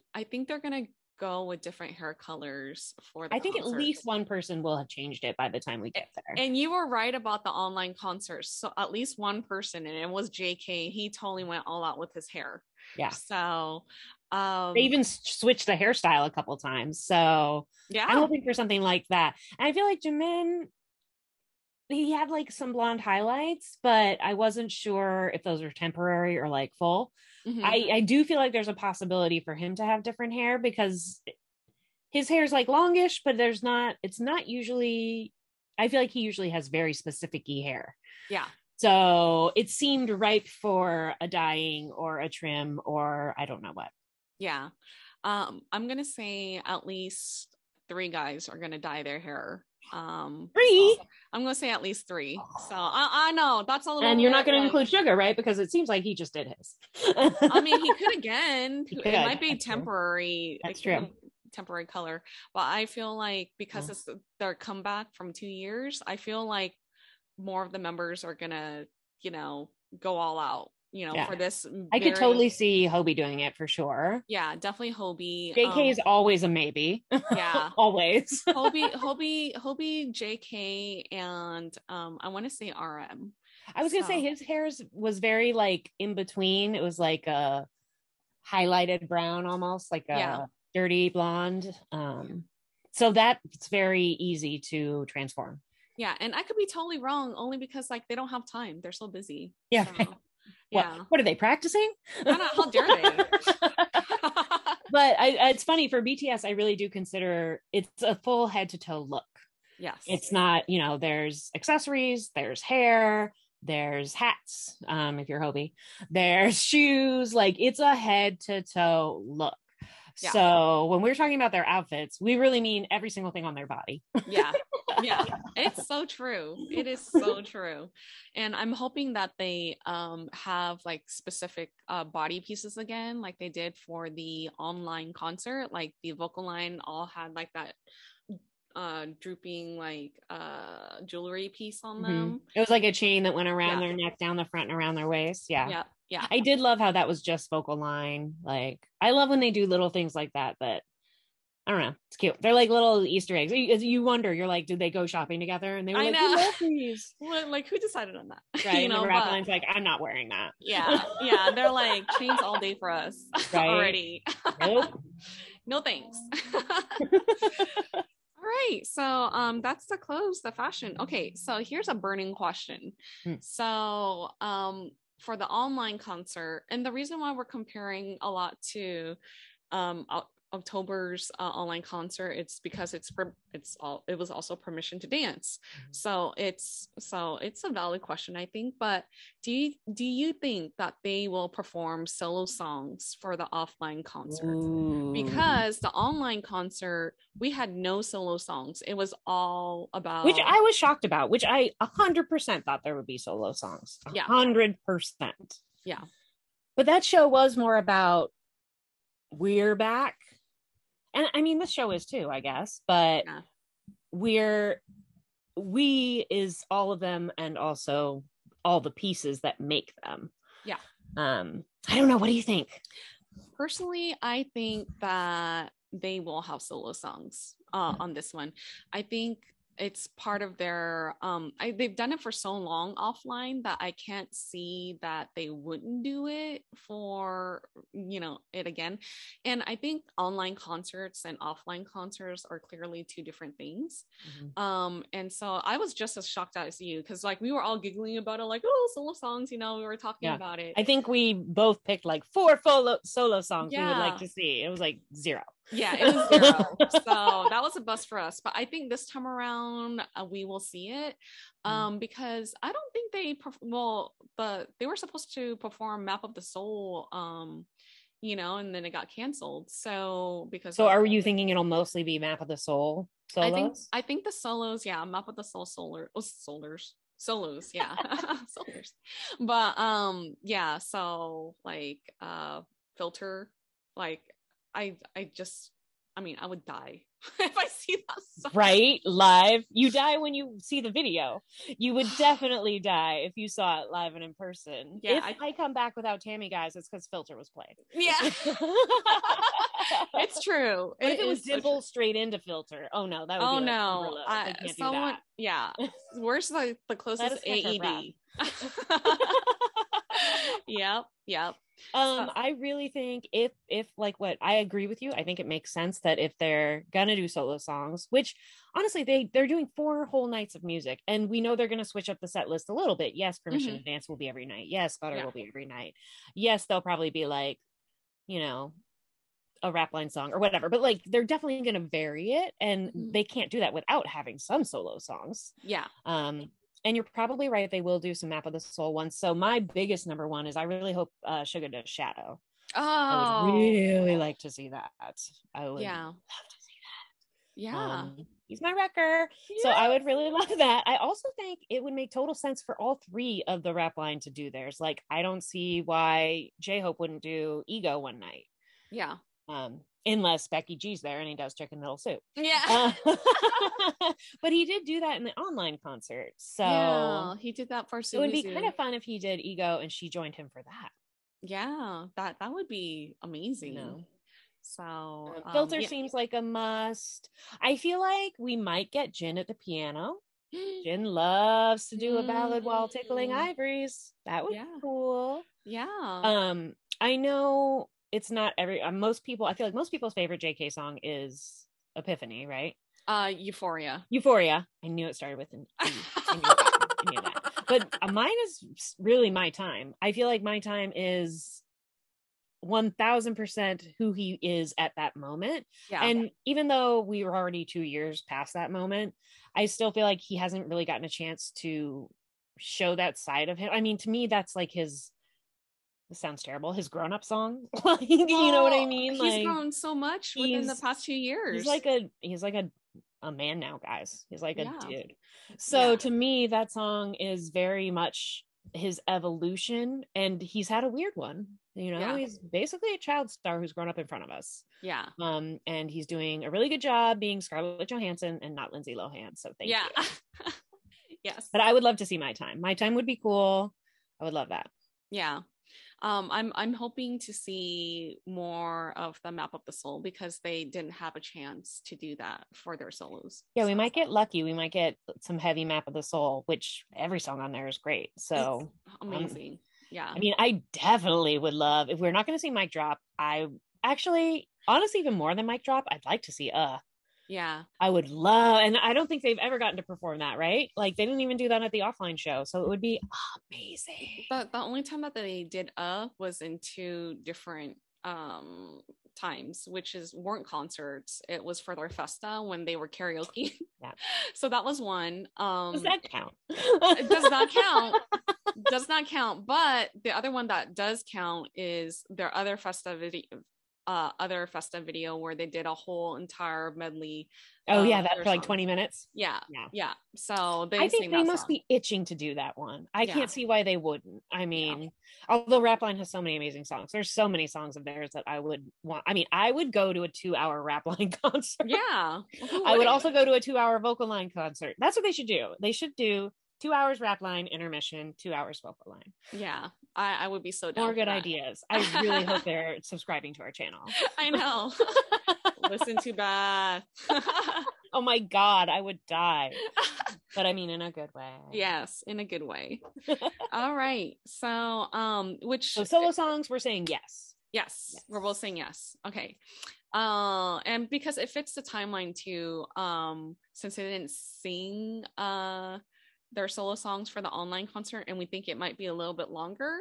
they're gonna go with different hair colors for the I think concert. At least one person will have changed it by the time we get there. And you were right about the online concerts. So at least one person, and it was JK. He totally went all out with his hair. Yeah. So they even switched the hairstyle a couple times. So yeah, I'm hoping for something like that. And I feel like Jimin, he had like some blonde highlights, but I wasn't sure if those were temporary or like full. Mm-hmm. I do feel like there's a possibility for him to have different hair because his hair is like longish, but it's not usually, I feel like he usually has very specific-y hair. Yeah. So it seemed ripe for a dyeing or a trim or I don't know what. Yeah. I'm going to say at least 3 guys are going to dye their hair. 3? So I'm going to say at least 3. So I know that's a little. And you're not going to include Suga, right? Because it seems like he just did his. I mean, he could again. It might be temporary. That's true. Temporary color. But I feel like because it's their comeback from 2 years, I feel like more of the members are going to, go all out. For this. I could totally see Hobie doing it for sure. Yeah, definitely Hobie. JK is always a maybe. Yeah. Always. Hobie, JK, and I want to say RM. I was gonna say his hair was very like in between. It was like a highlighted brown almost, like a dirty blonde. So that's very easy to transform. Yeah, and I could be totally wrong only because like they don't have time. They're so busy. Yeah. So. Right. Yeah. What are they practicing? How dare they? But it's funny for BTS. I really do consider it's a full head to toe look. Yes. It's not, there's accessories, there's hair, there's hats. If you're Hobie, there's shoes. Like it's a head to toe look. Yeah. So when we're talking about their outfits, we really mean every single thing on their body. Yeah. Yeah. It's so true. It is so true. And I'm hoping that they have like specific body pieces again, like they did for the online concert. Like the vocal line all had like that drooping like jewelry piece on them. It was like a chain that went around Yeah. their neck, down the front, and around their waist. Yeah. Yeah. Yeah. I did love how that was just vocal line. Like, I love when they do little things like that, but I don't know. It's cute. They're like little Easter eggs. You wonder, you're like, did they go shopping together? And they were I like, know. we love these. Like, who decided on that? Right. You know, and the rap line's like, I'm not wearing that. Yeah. Yeah. They're like chains all day for us already. Nope. No thanks. All right. So that's the clothes, the fashion. Okay, so here's a burning question. So for the online concert, and the reason why we're comparing a lot to October's online concert, it's because it was also Permission to Dance. So it's a valid question, I think. But do you think that they will perform solo songs for the offline concert? Ooh. Because the online concert, we had no solo songs. It was all about, which I was shocked about, which I 100% thought there would be solo songs. 100%. Yeah. But that show was more about we're back. And I mean, this show is too, I guess, but we is all of them and also all the pieces that make them. Yeah. I don't know. What do you think? Personally, I think that they will have solo songs on this one. I think it's part of their they've done it for so long offline that I can't see that they wouldn't do it for it again. And I think online concerts and offline concerts are clearly two different things. And so I was just as shocked as you, because like we were all giggling about it, like, oh, solo songs, we were talking about it. I think we both picked like 4 solo songs we would like to see. It was like 0. Yeah, it was 0. So that was a bust for us. But I think this time around we will see it because I don't think they they were supposed to perform Map of the Soul and then it got canceled. So are you thinking it'll mostly be Map of the Soul solos? I think the solos, Map of the Soul solos, yeah. Solars. But so like Filter, like I would die if I see that song. Right, live. You die when you see the video. You would definitely die if you saw it live and in person. Yeah, if I come back without Tammy, guys, it's because Filter was played. Yeah. It's true. But if it was Dimple straight into Filter, oh no, that would be no. I can't do that. Yeah. Where's the closest AED? Yep. I really think if like what I agree with you, I think it makes sense that if they're gonna do solo songs, which honestly they're doing 4 whole nights of music, and we know they're gonna switch up the set list a little bit. Yes, Permission to Dance will be every night. Yes, Butter will be every night. Yes, they'll probably be like, a rap line song or whatever, but like they're definitely gonna vary it, and they can't do that without having some solo songs. Yeah. And you're probably right. They will do some Map of the Soul ones. So my biggest number one is I really hope Suga does Shadow. Oh, I would really like to see that. I would love to see that. Yeah. He's my wrecker. Yeah. So I would really love that. I also think it would make total sense for all 3 of the rap line to do theirs. Like, I don't see why J-Hope wouldn't do Ego one night. Yeah. Unless Becky G's there and he does Chicken Noodle Soup. Yeah. But he did do that in the online concert. So yeah, he did that for Suzu. It would be kind of fun if he did Ego and she joined him for that. Yeah, that would be amazing. So Filter seems like a must. I feel like we might get Jin at the piano. Jin loves to do a ballad while tickling ivories. That would be cool. Yeah. I know it's not most people, I feel like most people's favorite JK song is Epiphany, right? Euphoria. I knew it started with an E. I knew that. But mine is really My Time. I feel like My Time is 1000% who he is at that moment. Yeah. And even though we were already 2 years past that moment, I still feel like he hasn't really gotten a chance to show that side of him. I mean, to me, that's like his this sounds terrible, his grown-up song. Like, you know what I mean? He's Like, grown so much within the past 2 he's years. like a man now, guys. He's like a Yeah. dude. So Yeah. to me, that song is very much his evolution, and he's had a weird one. You know, Yeah. he's basically a child star who's grown up in front of us. Yeah. And he's doing a really good job being Scarlett Johansson and not Lindsay Lohan. So thank Yeah. you. Yes. But I would love to see My Time. My Time would be cool. I would love that. Yeah. I'm hoping to see more of the Map of the Soul because they didn't have a chance to do that for their solos. Yeah, we might get lucky. We might get some heavy Map of the Soul, which every song on there is great. So it's amazing. Yeah. I mean, I definitely would love, if we're not going to see Mic Drop, I actually, honestly, even more than Mic Drop, I'd like to see Yeah. I would love, and I don't think they've ever gotten to perform that, right? Like they didn't even do that at the offline show. So it would be amazing. The only time that they did was in 2 different times, which weren't concerts. It was for their festa when they were karaoke. Yeah. So that was one. Does that count? It does not count. Does not count. But the other one that does count is their other festa video where they did a whole entire medley. Oh yeah, that for like 20 minutes. Yeah. So I think they must be itching to do that one. I can't see why they wouldn't. I mean, although Rapline has so many amazing songs, there's so many songs of theirs that I would want. I mean, I would go to a 2-hour Rapline concert. Yeah. I would also go to a 2-hour Vocal Line concert. That's what they should do. They should do 2 hours Rapline intermission, 2 hours Vocal Line. Yeah, I would be so down. More good ideas. I really hope they're subscribing to our channel. I know. Listen to Beth. Oh my God, I would die. But I mean, in a good way. Yes, in a good way. All right. So, so solo songs, we're saying yes. Yes, we're both saying yes. Okay. And because it fits the timeline too, since they didn't sing their solo songs for the online concert, and we think it might be a little bit longer,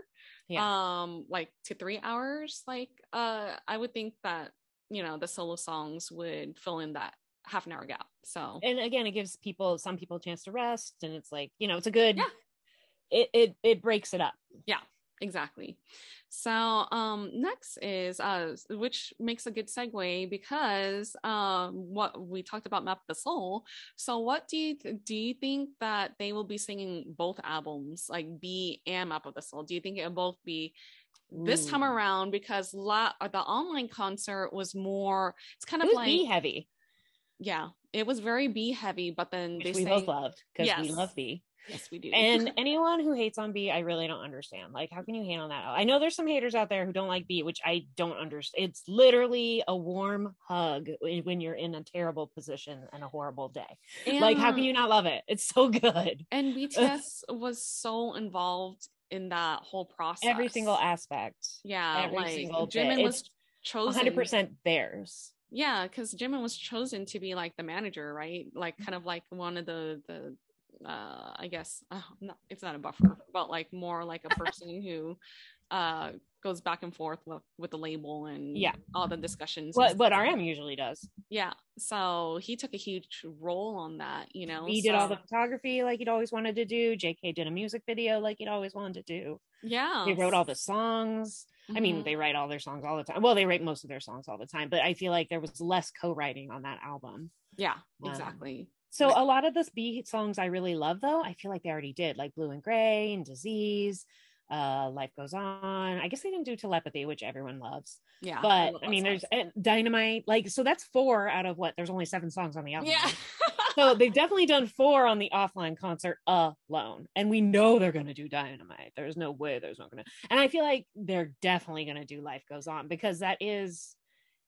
like to 3 hours. Like, I would think that, you know, the solo songs would fill in that half an hour gap. So, and again, it gives some people a chance to rest, and it's like, you know, it's a good, it breaks it up. Yeah, exactly. So next is which makes a good segue because what we talked about Map of the Soul. So what do you think that they will be singing both albums, like B and Map of the Soul? Do you think it'll both be this time around? Because the online concert was more, it's kind of like B heavy. Yeah, it was very B heavy, but then which we both loved because we love B. Yes, we do. And anyone who hates on B, I really don't understand. Like, how can you hate on that? I know there's some haters out there who don't like B, which I don't understand. It's literally a warm hug when you're in a terrible position and a horrible day. And, like, how can you not love it? It's so good. And BTS was so involved in that whole process. Every single aspect. Yeah. Every single Jimin was chosen. 100% theirs. Yeah, because Jimin was chosen to be like the manager, right? Like kind of like one of the I guess it's not a buffer, but like more like a person who goes back and forth with the label and all the discussions. What RM usually does. Yeah, so he took a huge role on that, you know. He did all the photography like he'd always wanted to do. JK did a music video like he'd always wanted to do. Yeah, they wrote all the songs. I mean, they write all their songs all the time. Well, they write most of their songs all the time, but I feel like there was less co-writing on that album. Yeah, exactly. So a lot of the B songs I really love, though, I feel like they already did, like Blue and Gray and Disease, Life Goes On. I guess they didn't do Telepathy, which everyone loves. Yeah. But I mean, there's Dynamite. Like, so that's 4 out of there's only 7 songs on the album. Yeah. So they've definitely done 4 on the offline concert alone. And we know they're going to do Dynamite. There's no way there's not going to. And I feel like they're definitely going to do Life Goes On because that is,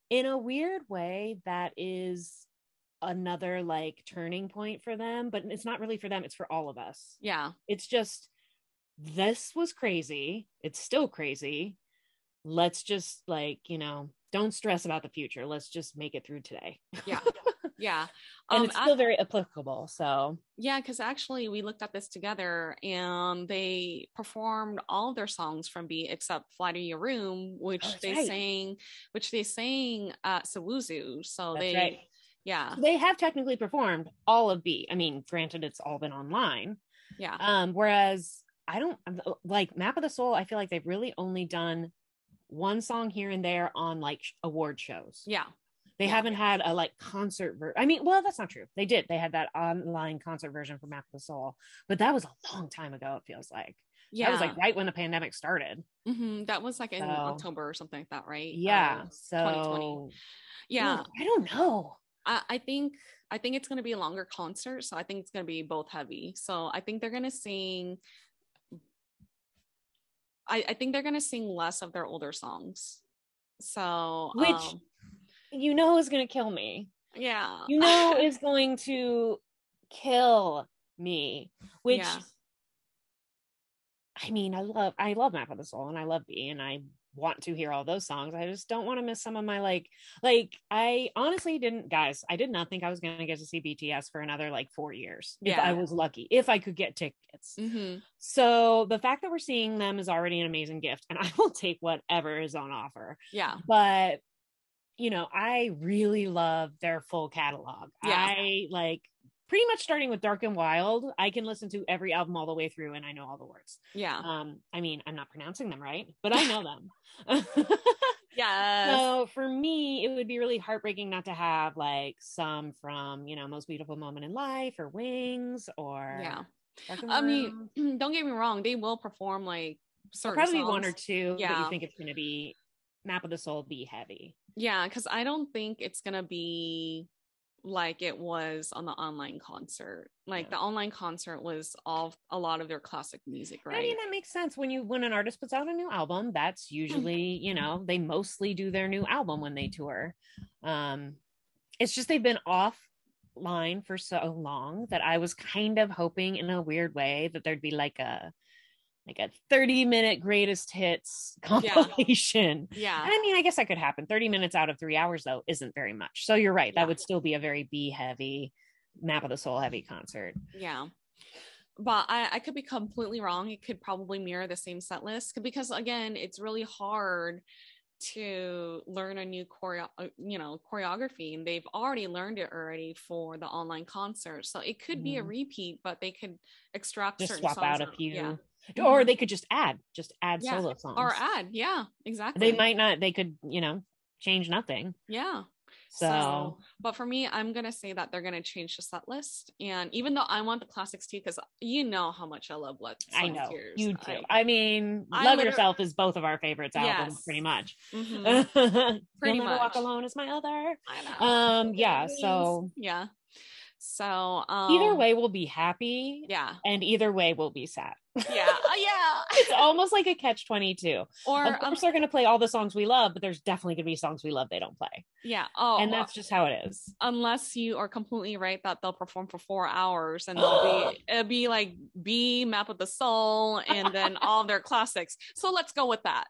in a weird way, that is another like turning point for them, but it's not really for them, it's for all of us. Yeah, it's just, this was crazy, it's still crazy, let's just like, you know, don't stress about the future, let's just make it through today. Yeah and it's still very applicable. So yeah, because actually we looked at this together and they performed all of their songs from B except Fly to Your Room, which they sang at Sawuzu. So yeah, they have technically performed all of B. I mean, granted, it's all been online. Yeah. Whereas I don't like Map of the Soul. I feel like they've really only done one song here and there on like award shows. Yeah. They haven't had a like concert I mean, well, that's not true. They did. They had that online concert version for Map of the Soul, but that was a long time ago, it feels like. That was like right when the pandemic started. That was like in October or something like that, right? Yeah. So 2020. Yeah. I don't know. I think it's going to be a longer concert, so I think it's going to be both heavy. So I think they're going to sing. I think they're going to sing less of their older songs. So which is going to kill me. Yeah. Is going to kill me. Which I mean, I love Map of the Soul and I love B and I want to hear all those songs. I just don't want to miss some of my like I honestly I did not think I was going to get to see BTS for another like 4 years if I was lucky, if I could get tickets. So the fact that we're seeing them is already an amazing gift and I will take whatever is on offer. But I really love their full catalog. I like pretty much starting with Dark and Wild, I can listen to every album all the way through and I know all the words. I mean, I'm not pronouncing them right, but I know them. So for me, it would be really heartbreaking not to have like some from, Most Beautiful Moment in Life or Wings or I mean, don't get me wrong, they will perform like certain probably songs. One or two, but you think it's going to be Map of the Soul be heavy. Because I don't think it's going to be like it was on the online concert. Like the online concert was a lot of their classic music, right? I mean, that makes sense. When an artist puts out a new album, that's usually, they mostly do their new album when they tour. It's just they've been offline for so long that I was kind of hoping in a weird way that there'd be like a 30-minute greatest hits compilation. And I mean, I guess that could happen. 30 minutes out of 3 hours though isn't very much. So you're right. That would still be a very B heavy, Map of the Soul heavy concert. But I could be completely wrong. It could probably mirror the same set list because again, it's really hard to learn a new choreography, and they've already learned it already for the online concert. So it could be a repeat, but they could extract just certain swap songs out a few. Or they could just add solo songs. Or add, exactly. They might not, they could, change nothing. So, but for me, I'm going to say that they're going to change the set list. And even though I want the classics too, because you know how much I love Blood, Sweat, I know Tears. you do. I mean, Love Yourself is both of our favorites albums, pretty much. Pretty much. Walk Alone is my other. I know. So either way we'll be happy. And either way we'll be sad. It's almost like a catch-22. Or of course they're going to play all the songs we love, but there's definitely going to be songs we love they don't play. And that's just how it is. Unless you are completely right that they'll perform for 4 hours and it'll be like B, Map of the Soul, and then all their classics. So let's go with that.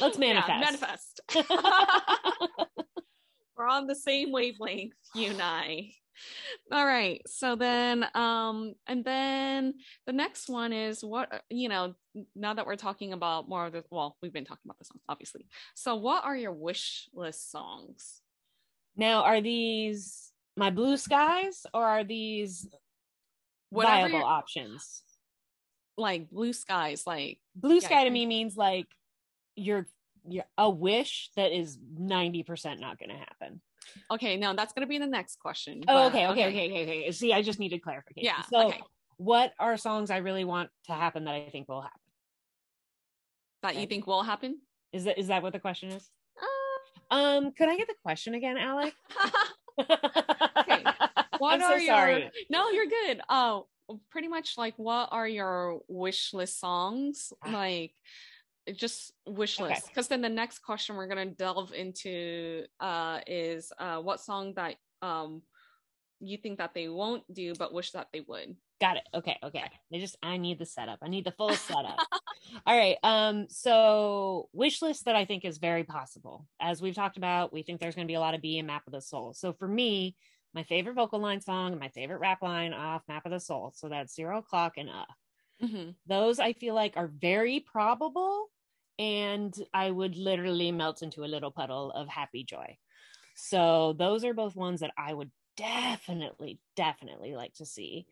Let's manifest. We're on the same wavelength, you and I. All right. So then, and then the next one is what, now that we're talking about more of the, we've been talking about the songs, obviously. So what are your wish list songs? Now, are these my blue skies or are these viable options? Like blue skies, like blue sky to me means like you're a wish that is 90% not going to happen. Okay, no, that's going to be the next question. Okay. See, I just needed clarification. What are songs I really want to happen that I think will happen? That you think will happen? Is that what the question is? Could I get the question again, Alec? Okay. I'm so sorry. No, you're good. Pretty much like what are your wish list songs? Like just wish list, because then the next question we're going to delve into is what song that you think that they won't do but wish that they would. Got it. Okay. I need the setup. I need the full setup. All right. So wish list that I think is very possible. As we've talked about, we think there's going to be a lot of B in Map of the Soul. So for me, my favorite vocal line song and my favorite rap line off Map of the Soul, so that's 0 O'Clock and those I feel like are very probable, and I would literally melt into a little puddle of happy joy. So those are both ones that I would definitely like to see.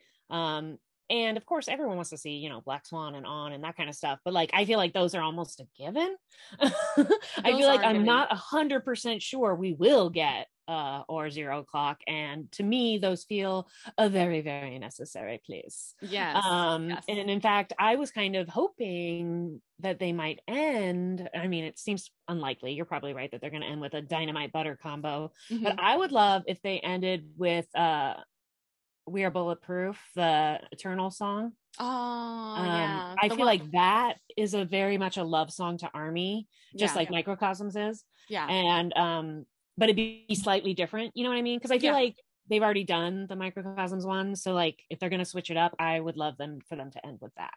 And of course, everyone wants to see, you know, Black Swan and On and that kind of stuff. But like, I feel like those are almost a given. I feel like I'm not 100% sure we will get or 0 o'clock. And to me, those feel a very, very necessary, please. Yes. And in fact, I was kind of hoping that they might end. I mean, it seems unlikely. You're probably right that they're going to end with a Dynamite Butter combo. Mm-hmm. But I would love if they ended with We Are Bulletproof, the Eternal song. Yeah. I feel like that is a very much a love song to Army, just like Microcosms is. Yeah. And but it'd be slightly different, you know what I mean? Because I feel like they've already done the Microcosms one. So like if they're gonna switch it up, I would love for them to end with that.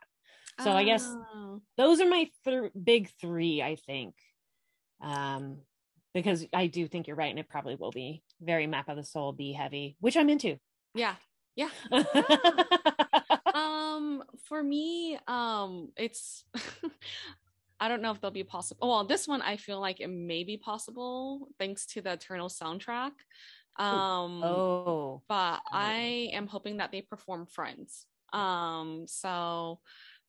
So I guess those are my big three, I think. Because I do think you're right, and it probably will be very Map of the Soul, be heavy, which I'm into. Yeah. For me, it's I don't know if they'll be possible. Well, this one I feel like it may be possible thanks to the Eternal soundtrack. But I am hoping that they perform Friends. So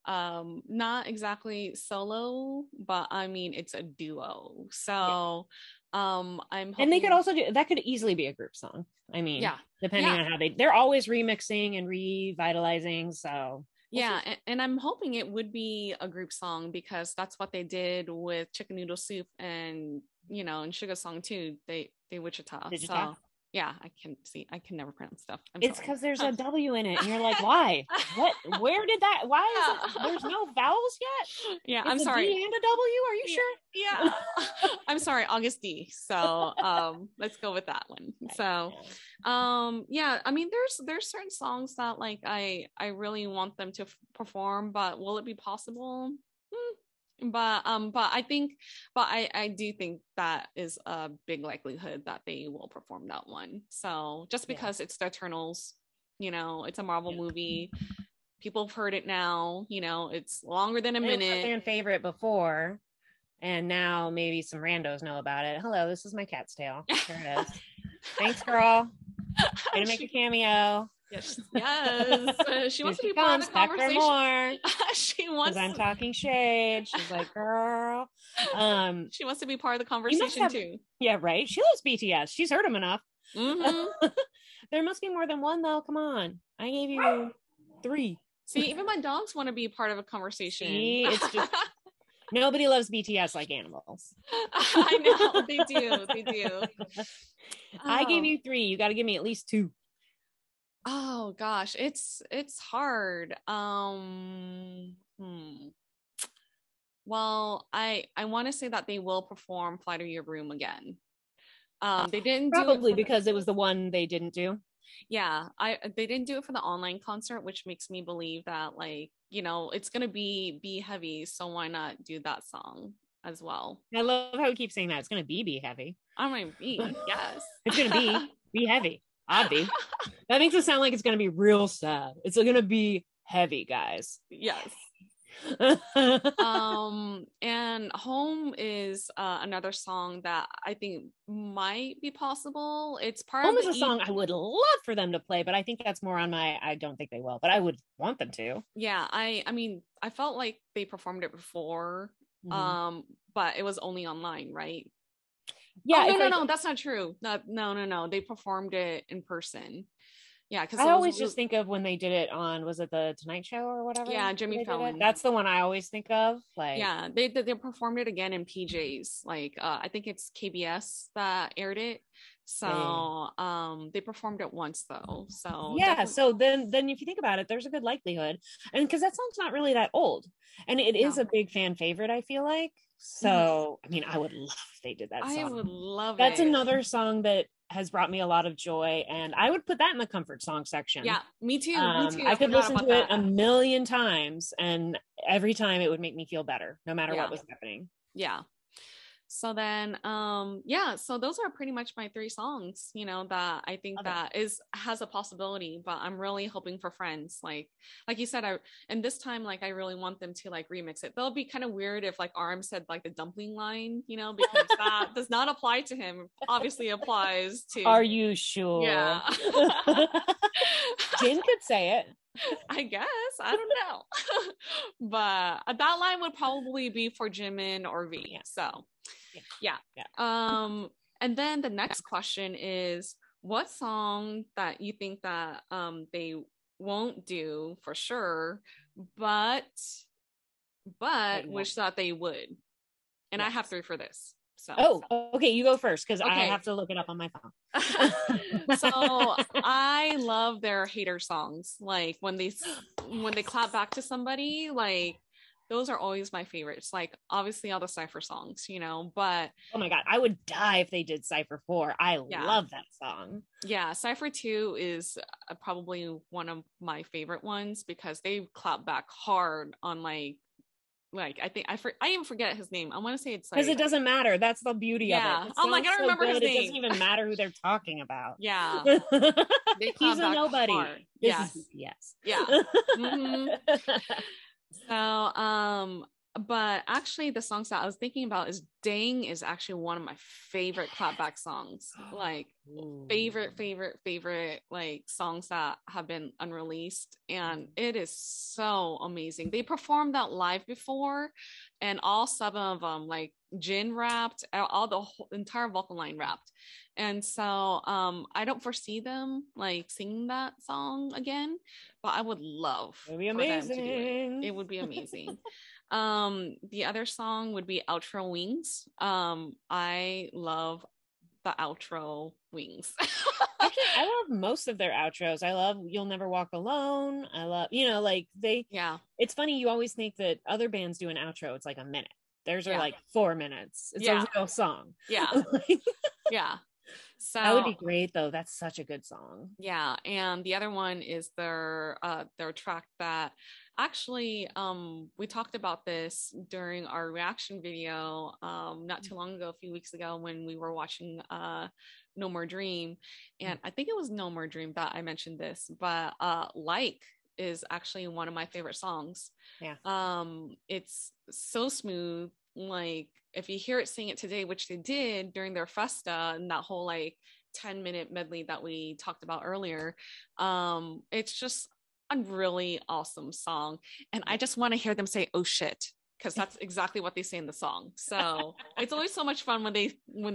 not exactly solo, but I mean it's a duo. So I'm hoping... And they could also do that, could easily be a group song. I mean, depending on how they're always remixing and revitalizing. So and I'm hoping it would be a group song, because that's what they did with Chicken Noodle Soup and, you know, and Sugar Song too. They Wichita. Wichita. So yeah, I can never pronounce stuff. It's because there's a W in it, and you're like, why? What? Where did that? Why is it? There's no vowels yet? Yeah, it's I'm sorry. D and a W? Are you sure? Yeah. I'm sorry, August D. So let's go with that one. So yeah, I mean, there's certain songs that like I really want them to perform, but will it be possible? But I do think that is a big likelihood that they will perform that one. So just because it's the Eternals, you know, it's a Marvel movie, people have heard it now, you know, it's longer than a minute. It was a fan favorite before, and now maybe some randos know about it. Hello, this is my cat's tail. There it is. Thanks, girl. Way to make a cameo. Yes. She wants to be part of the conversation. More. She wants. I'm talking shade. She's like, girl. She wants to be part of the conversation too. Yeah, right. She loves BTS. She's heard them enough. Mm-hmm. There must be more than one though. Come on, I gave you 3. See, even my dogs want to be part of a conversation. See, it's just nobody loves BTS like animals. I know they do. I gave you 3. You got to give me at least 2. Oh gosh, it's hard. Well, I want to say that they will perform Fly to Your Room again. They didn't probably because it was the one they didn't do. Yeah, they didn't do it for the online concert, which makes me believe that, like, you know, it's gonna be heavy, so why not do that song as well? I love how we keep saying that it's gonna be heavy. I mean, yes, it's gonna be heavy. Obvi. That makes it sound like it's gonna be real sad. It's gonna be heavy, guys. Yes. And Home is another song that I think might be possible. It's part Home of is a song I would love for them to play, but I think that's more on my I don't think they will, but I would want them to. Yeah, I mean, I felt like they performed it before, but it was only online, right? Yeah. No, that's not true. No. They performed it in person. Yeah, because I always just think of when they did it on, was it the Tonight Show or whatever? Yeah, Jimmy Fallon. That's the one I always think of. Like, yeah, they performed it again in PJs. Like, I think it's KBS that aired it. So, they performed it once though. So yeah. So then if you think about it, there's a good likelihood, and because that song's not really that old, and it is a big fan favorite, I feel like. So, I mean, I would love if they did that song. I would love That's another song that has brought me a lot of joy, and I would put that in the comfort song section. Yeah, me too. I could listen to it a million times, and every time it would make me feel better, no matter what was happening. Yeah. So then, so those are pretty much my 3 songs, you know, that I think has a possibility, but I'm really hoping for Friends. Like you said, and this time, like, I really want them to like remix it. That'll be kind of weird if like Arm said like the dumpling line, you know, because that does not apply to him. Obviously applies to. Are you sure? Yeah. Jin could say it. I guess. I don't know. But that line would probably be for Jimin or V. Yeah. So Yeah. and then the next question is, what song that you think that they won't do for sure, but wish that they would? And I have 3 for this. So okay, you go first because I Okay. have to look it up on my phone. So I love their hater songs. Like when they clap back to somebody, like those are always my favorites. Like obviously all the Cypher songs, you know, but Oh my god, I would die if they did Cypher 4. I Yeah. love that song. yeah, Cypher 2 is probably one of my favorite ones because they clap back hard on like I think I even forget his name. I want to say it's Because like it doesn't matter. That's the beauty Yeah. of it. I'm like, I don't remember his It name. doesn't even matter who they're talking about. yeah. They clap He's a back nobody. hard. This Yes. is BTS. Yeah. Mhm. So but actually the songs that I was thinking about is Dang is actually one of my favorite clapback songs. Like Ooh. favorite like songs that have been unreleased, and it is so amazing. They performed that live before, and all 7 of them, like Jin rapped, all the whole, entire vocal line rapped, and so I don't foresee them like singing that song again, but I would love It'd be for them to do amazing. it. It would be amazing. The other song would be Outro Wings. I love the outro Wings. Actually, I love most of their outros. I love You'll Never Walk Alone. I love, like Yeah. It's funny, you always think that other bands do an outro, it's like a minute. Theirs are Yeah. like 4 minutes. It's Yeah. a real song. Yeah. Yeah. So that would be great though. That's such a good song. Yeah, and the other one is their track that actually we talked about this during our reaction video not too long ago, a few weeks ago, when we were watching No More Dream, and I think it was No More Dream that I mentioned this, but Like is actually one of my favorite songs. Yeah. It's so smooth. Like if you hear it, Sing It Today, which they did during their festa, and that whole like 10-minute medley that we talked about earlier, it's just a really awesome song, and I just want to hear them say "oh shit," because that's exactly what they say in the song. So it's always so much fun when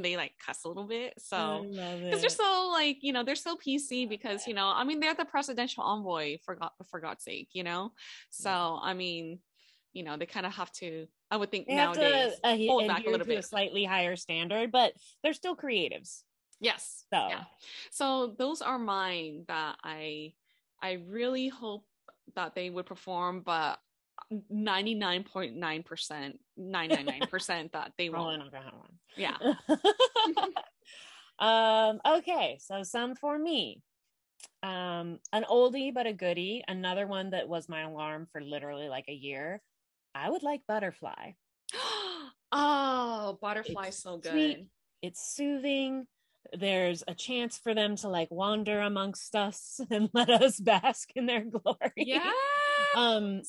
they like cuss a little bit. So because they're so like, they're so PC, because I mean, they're the presidential envoy, for God's sake, so I mean, they kind of have to, I would think, they nowadays have to hold back a little bit, a slightly higher standard, but they're still creatives. Yes. So yeah. So those are mine that I really hope that they would perform, but 99.9%, 999% that they won't. Not gonna have one. Yeah. Okay, so some for me. An oldie but a goodie. Another one that was my alarm for literally like a year. I would like Butterfly. Oh, Butterfly, it's so good. Sweet. It's soothing. There's a chance for them to like wander amongst us and let us bask in their glory. Yeah.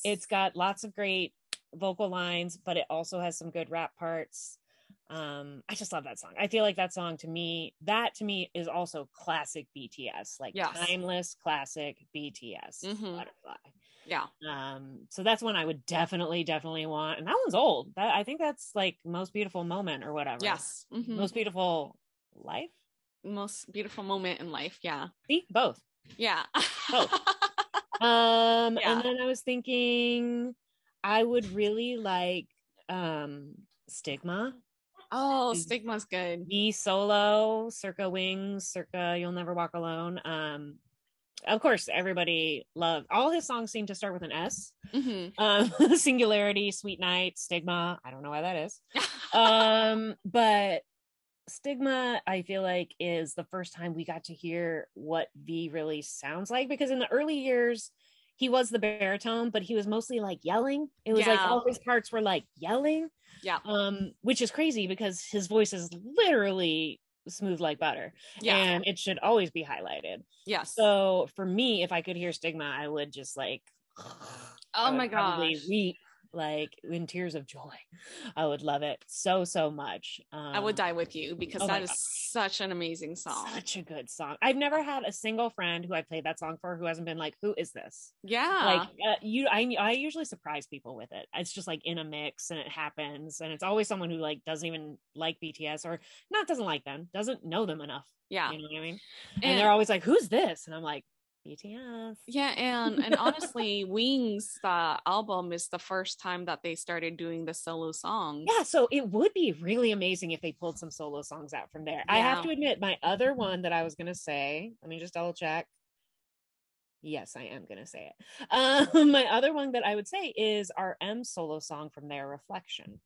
It's got lots of great vocal lines, but it also has some good rap parts. I just love that song. I feel like that song to me is also classic BTS, like timeless classic BTS. Butterfly. Yeah. So that's one I would definitely want, and that one's old. I think that's like Most Beautiful Moment or whatever. Yes. Most Beautiful Life. Most beautiful moment in life. Yeah. See, both. Yeah. Both. And then I was thinking I would really like Stigma. Oh, Stigma's good. V solo, circa Wings, circa You'll Never Walk Alone. Of course, everybody loved all his songs seem to start with an S. Singularity, Sweet Night, Stigma. I don't know why that is. But Stigma, I feel like, is the first time we got to hear what V really sounds like, because in the early years he was the baritone, but he was mostly like yelling. It was like all his parts were like yelling. Yeah. Which is crazy because his voice is literally smooth like butter. Yeah. And it should always be highlighted. Yes. So for me, if I could hear Stigma, I would just like, oh my gosh, weep. like in tears of joy. I would love it so much. I would die with you because oh that my is gosh. such an amazing song. Such a good song. I've never had a single friend who I played that song for who hasn't been like, who is this? Yeah. Like I usually surprise people with it. It's just like in a mix and it happens. And it's always someone who like doesn't even like BTS or not doesn't like them, doesn't know them enough. Yeah. You know what I mean? And they're always like, who's this? And I'm like, BTS. Yeah, and honestly, Wings, the album is the first time that they started doing the solo songs. Yeah, so it would be really amazing if they pulled some solo songs out from there. Yeah. I have to admit, my other one that I was gonna say, let me just double check. Yes, I am gonna say it. My other one that I would say is RM solo song from their Reflection,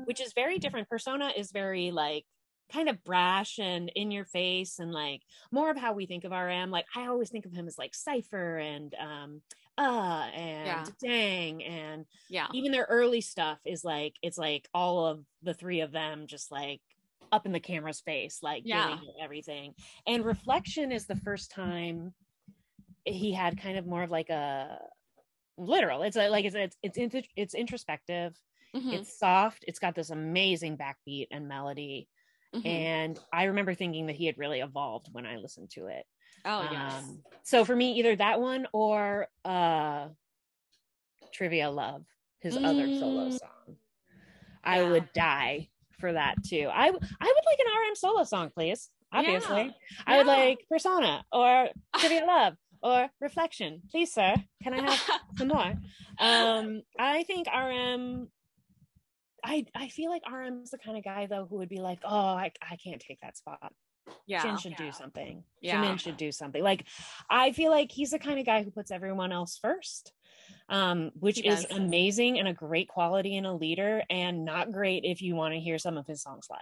which is very different. Persona is very like kind of brash and in your face and like more of how we think of RM. Like I always think of him as like Cypher and Dang, and even their early stuff is like, it's like all of the three of them just like up in the camera's face, like doing everything. And Reflection is the first time he had kind of more of like a literal, it's like it's introspective, it's soft, it's got this amazing backbeat and melody. And I remember thinking that he had really evolved when I listened to it. So for me, either that one or Trivia Love, his other solo song. I would die for that too. I would like an RM solo song, please. Obviously. I would like Persona or Trivia Love or Reflection. Please, sir, can I have some more? I think RM, I feel like RM's the kind of guy though who would be like, oh, I can't take that spot. Jin should do something. Jimin should do something. Like I feel like he's the kind of guy who puts everyone else first, which is amazing and a great quality in a leader, and not great if you want to hear some of his songs live.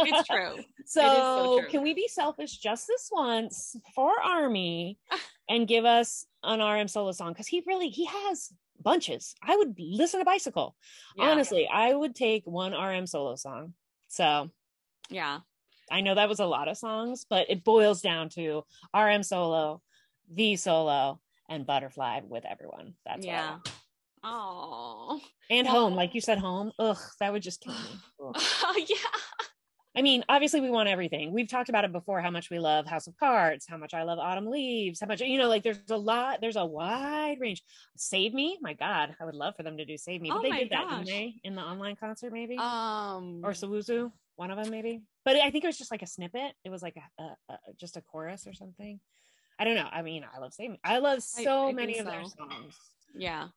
It's true. So true. Can we be selfish just this once for Army and give us an RM solo song? Because he has bunches. I would listen to Bicycle. Honestly, I would take one RM solo song. So I know that was a lot of songs, but it boils down to RM solo, V solo, and Butterfly with everyone. That's oh, and Home, like you said, Home. Ugh, that would just kill me. Yeah. I mean, obviously we want everything. We've talked about it before, how much we love House of Cards, how much I love Autumn Leaves, how much, like there's a wide range. Save Me, my God, I would love for them to do Save Me. But they did that, didn't they? In the online concert, maybe? Or Sawuzu, one of them maybe. But I think it was just like a snippet. It was like just a chorus or something. I don't know. I mean, I love Save Me. I love so many of their songs. Yeah.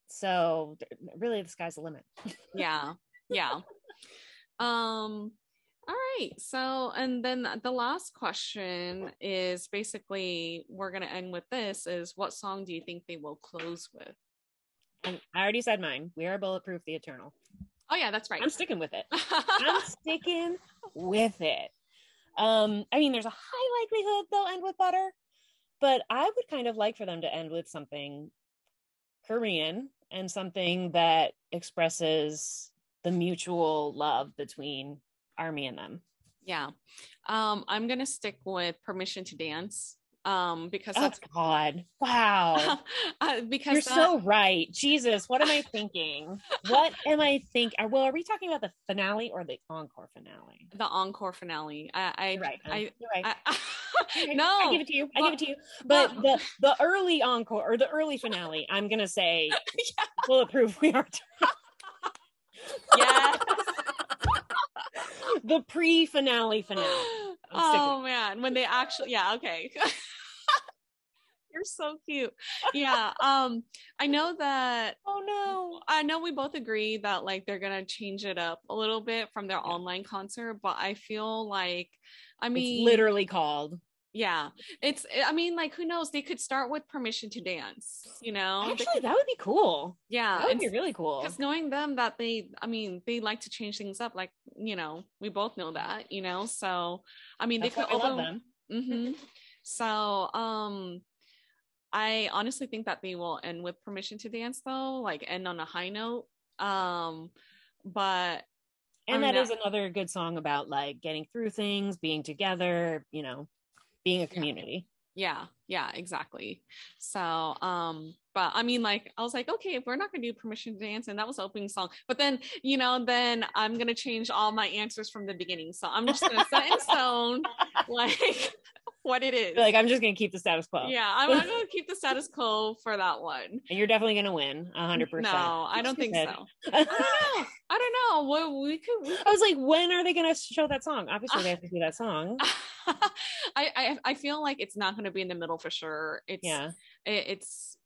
So really the sky's the limit. Yeah. All right, so and then the last question is basically, we're going to end with this, is what song do you think they will close with? And I already said mine. We Are Bulletproof, The Eternal. Oh yeah, that's right. I'm sticking with it. I'm sticking with it. I mean, there's a high likelihood they'll end with Butter, but I would kind of like for them to end with something Korean and something that expresses the mutual love between Army and them. Yeah. I'm gonna stick with Permission to Dance. Because that's God. Wow. Because you're so right. Jesus, what am I thinking? Well, are we talking about the finale or the encore finale? The encore finale. You're right. You're right. No, I give it to you. But the early encore or the early finale, I'm gonna say Bulletproof, We Are. Yes. The pre-finale. Oh man, when they actually, okay. You're so cute. Yeah. I know that. Oh no. I know we both agree that like they're gonna change it up a little bit from their online concert, but I feel like, it's literally called. Yeah, like, who knows? They could start with Permission to Dance, Actually, that would be cool. Yeah, that would be really cool. Because knowing them, that they like to change things up, like, we both know that, so they could love them. Mm-hmm. So I honestly think that they will end with Permission to Dance, though, like end on a high note. But that is another good song about like getting through things, being together, being a community. Yeah, exactly. So But I mean, like, I was like, okay, if we're not gonna do Permission to Dance, and that was the opening song, but then, you know, then I'm gonna change all my answers from the beginning. So I'm just gonna set in stone, like, what it is. Like, I'm just gonna keep the status quo. Yeah, I'm gonna keep the status quo for that one. And you're definitely gonna win 100%. No, I don't think so. I don't know. Well, we could. I was like, when are they gonna show that song? Obviously, they have to do that song. I feel like it's not going to be in the middle for sure. It's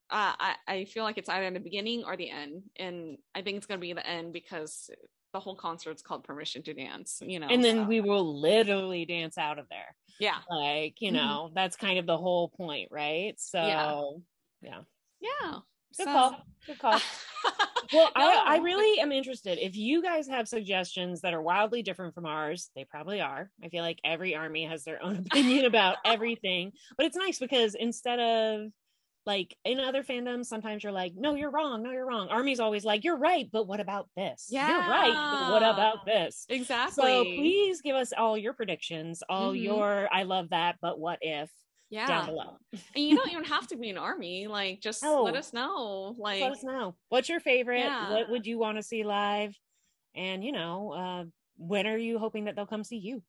I feel like it's either in the beginning or the end, and I think it's going to be the end because the whole concert's called Permission to Dance, you know. And then we will literally dance out of there. Yeah, like, you know, that's kind of the whole point, right? So yeah. Good call. Well, I really am interested. If you guys have suggestions that are wildly different from ours, they probably are. I feel like every army has their own opinion about everything, but it's nice because instead of like in other fandoms, sometimes you're like, no, you're wrong. No, you're wrong. Army's always like, you're right, but what about this? Yeah. You're right, but what about this? Exactly. So please give us all your predictions, all your, I love that, but what if? Down below. And you don't even have to be an army. Like, just let us know. Like, let us know. What's your favorite? What would you want to see live? And, you know, when are you hoping that they'll come see you?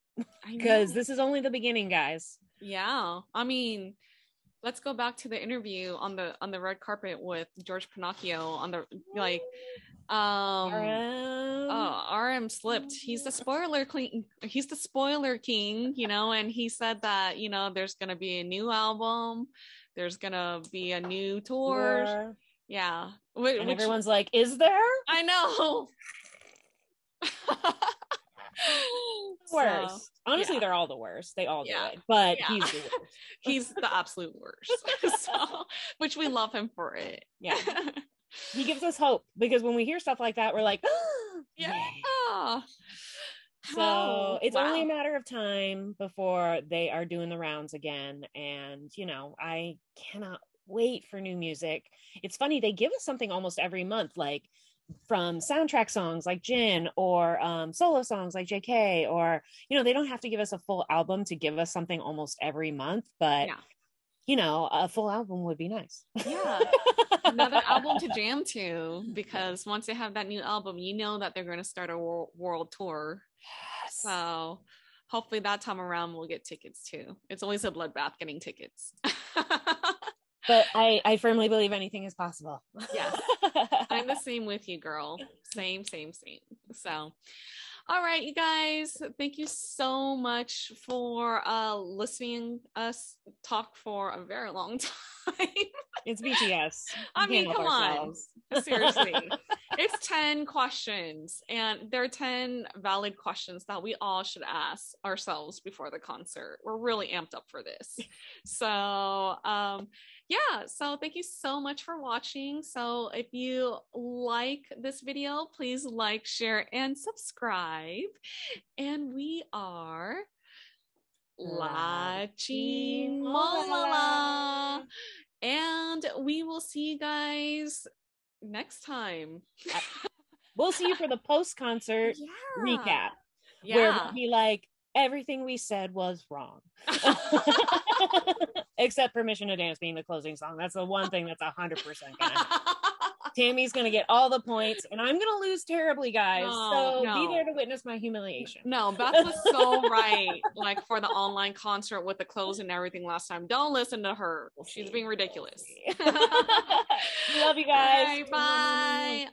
Because this is only the beginning, guys. Yeah. I mean, let's go back to the interview on the red carpet with George Pinocchio on the like RM slipped. He's the spoiler king, you know, and he said that, you know, there's gonna be a new album, there's gonna be a new tour. Yeah. And everyone's like, is there? I know. Worst. Honestly, they're all the worst. They all do it, but he's the worst. He's the absolute worst. So, which we love him for it. Yeah. He gives us hope because when we hear stuff like that, we're like, So it's only a matter of time before they are doing the rounds again. And, you know, I cannot wait for new music. It's funny, they give us something almost every month, like from soundtrack songs like Jin or solo songs like JK, or, you know, they don't have to give us a full album to give us something almost every month, but you know, a full album would be nice. Another album to jam to, because once they have that new album, you know that they're going to start a world tour. So hopefully that time around we'll get tickets too. It's always a bloodbath getting tickets. But I firmly believe anything is possible. Yes. I'm the same with you, girl. Same. So, all right, you guys, thank you so much for listening us talk for a very long time. It's BTS. I mean, come on. Seriously. It's 10 questions, and there are 10 valid questions that we all should ask ourselves before the concert. We're really amped up for this. So, so thank you so much for watching. So if you like this video, please like, share, and subscribe. And we are La Chimolala. And we will see you guys next time. We'll see you for the post-concert recap. Where we'll be like, everything we said was wrong. Except Permission to Dance being the closing song. That's the one thing that's 100% gonna happen. Tammy's gonna get all the points, and I'm gonna lose terribly, guys. Be there to witness my humiliation. No, Beth was so right. Like for the online concert with the clothes and everything last time. Don't listen to her. She's being ridiculous. Love you guys. Bye.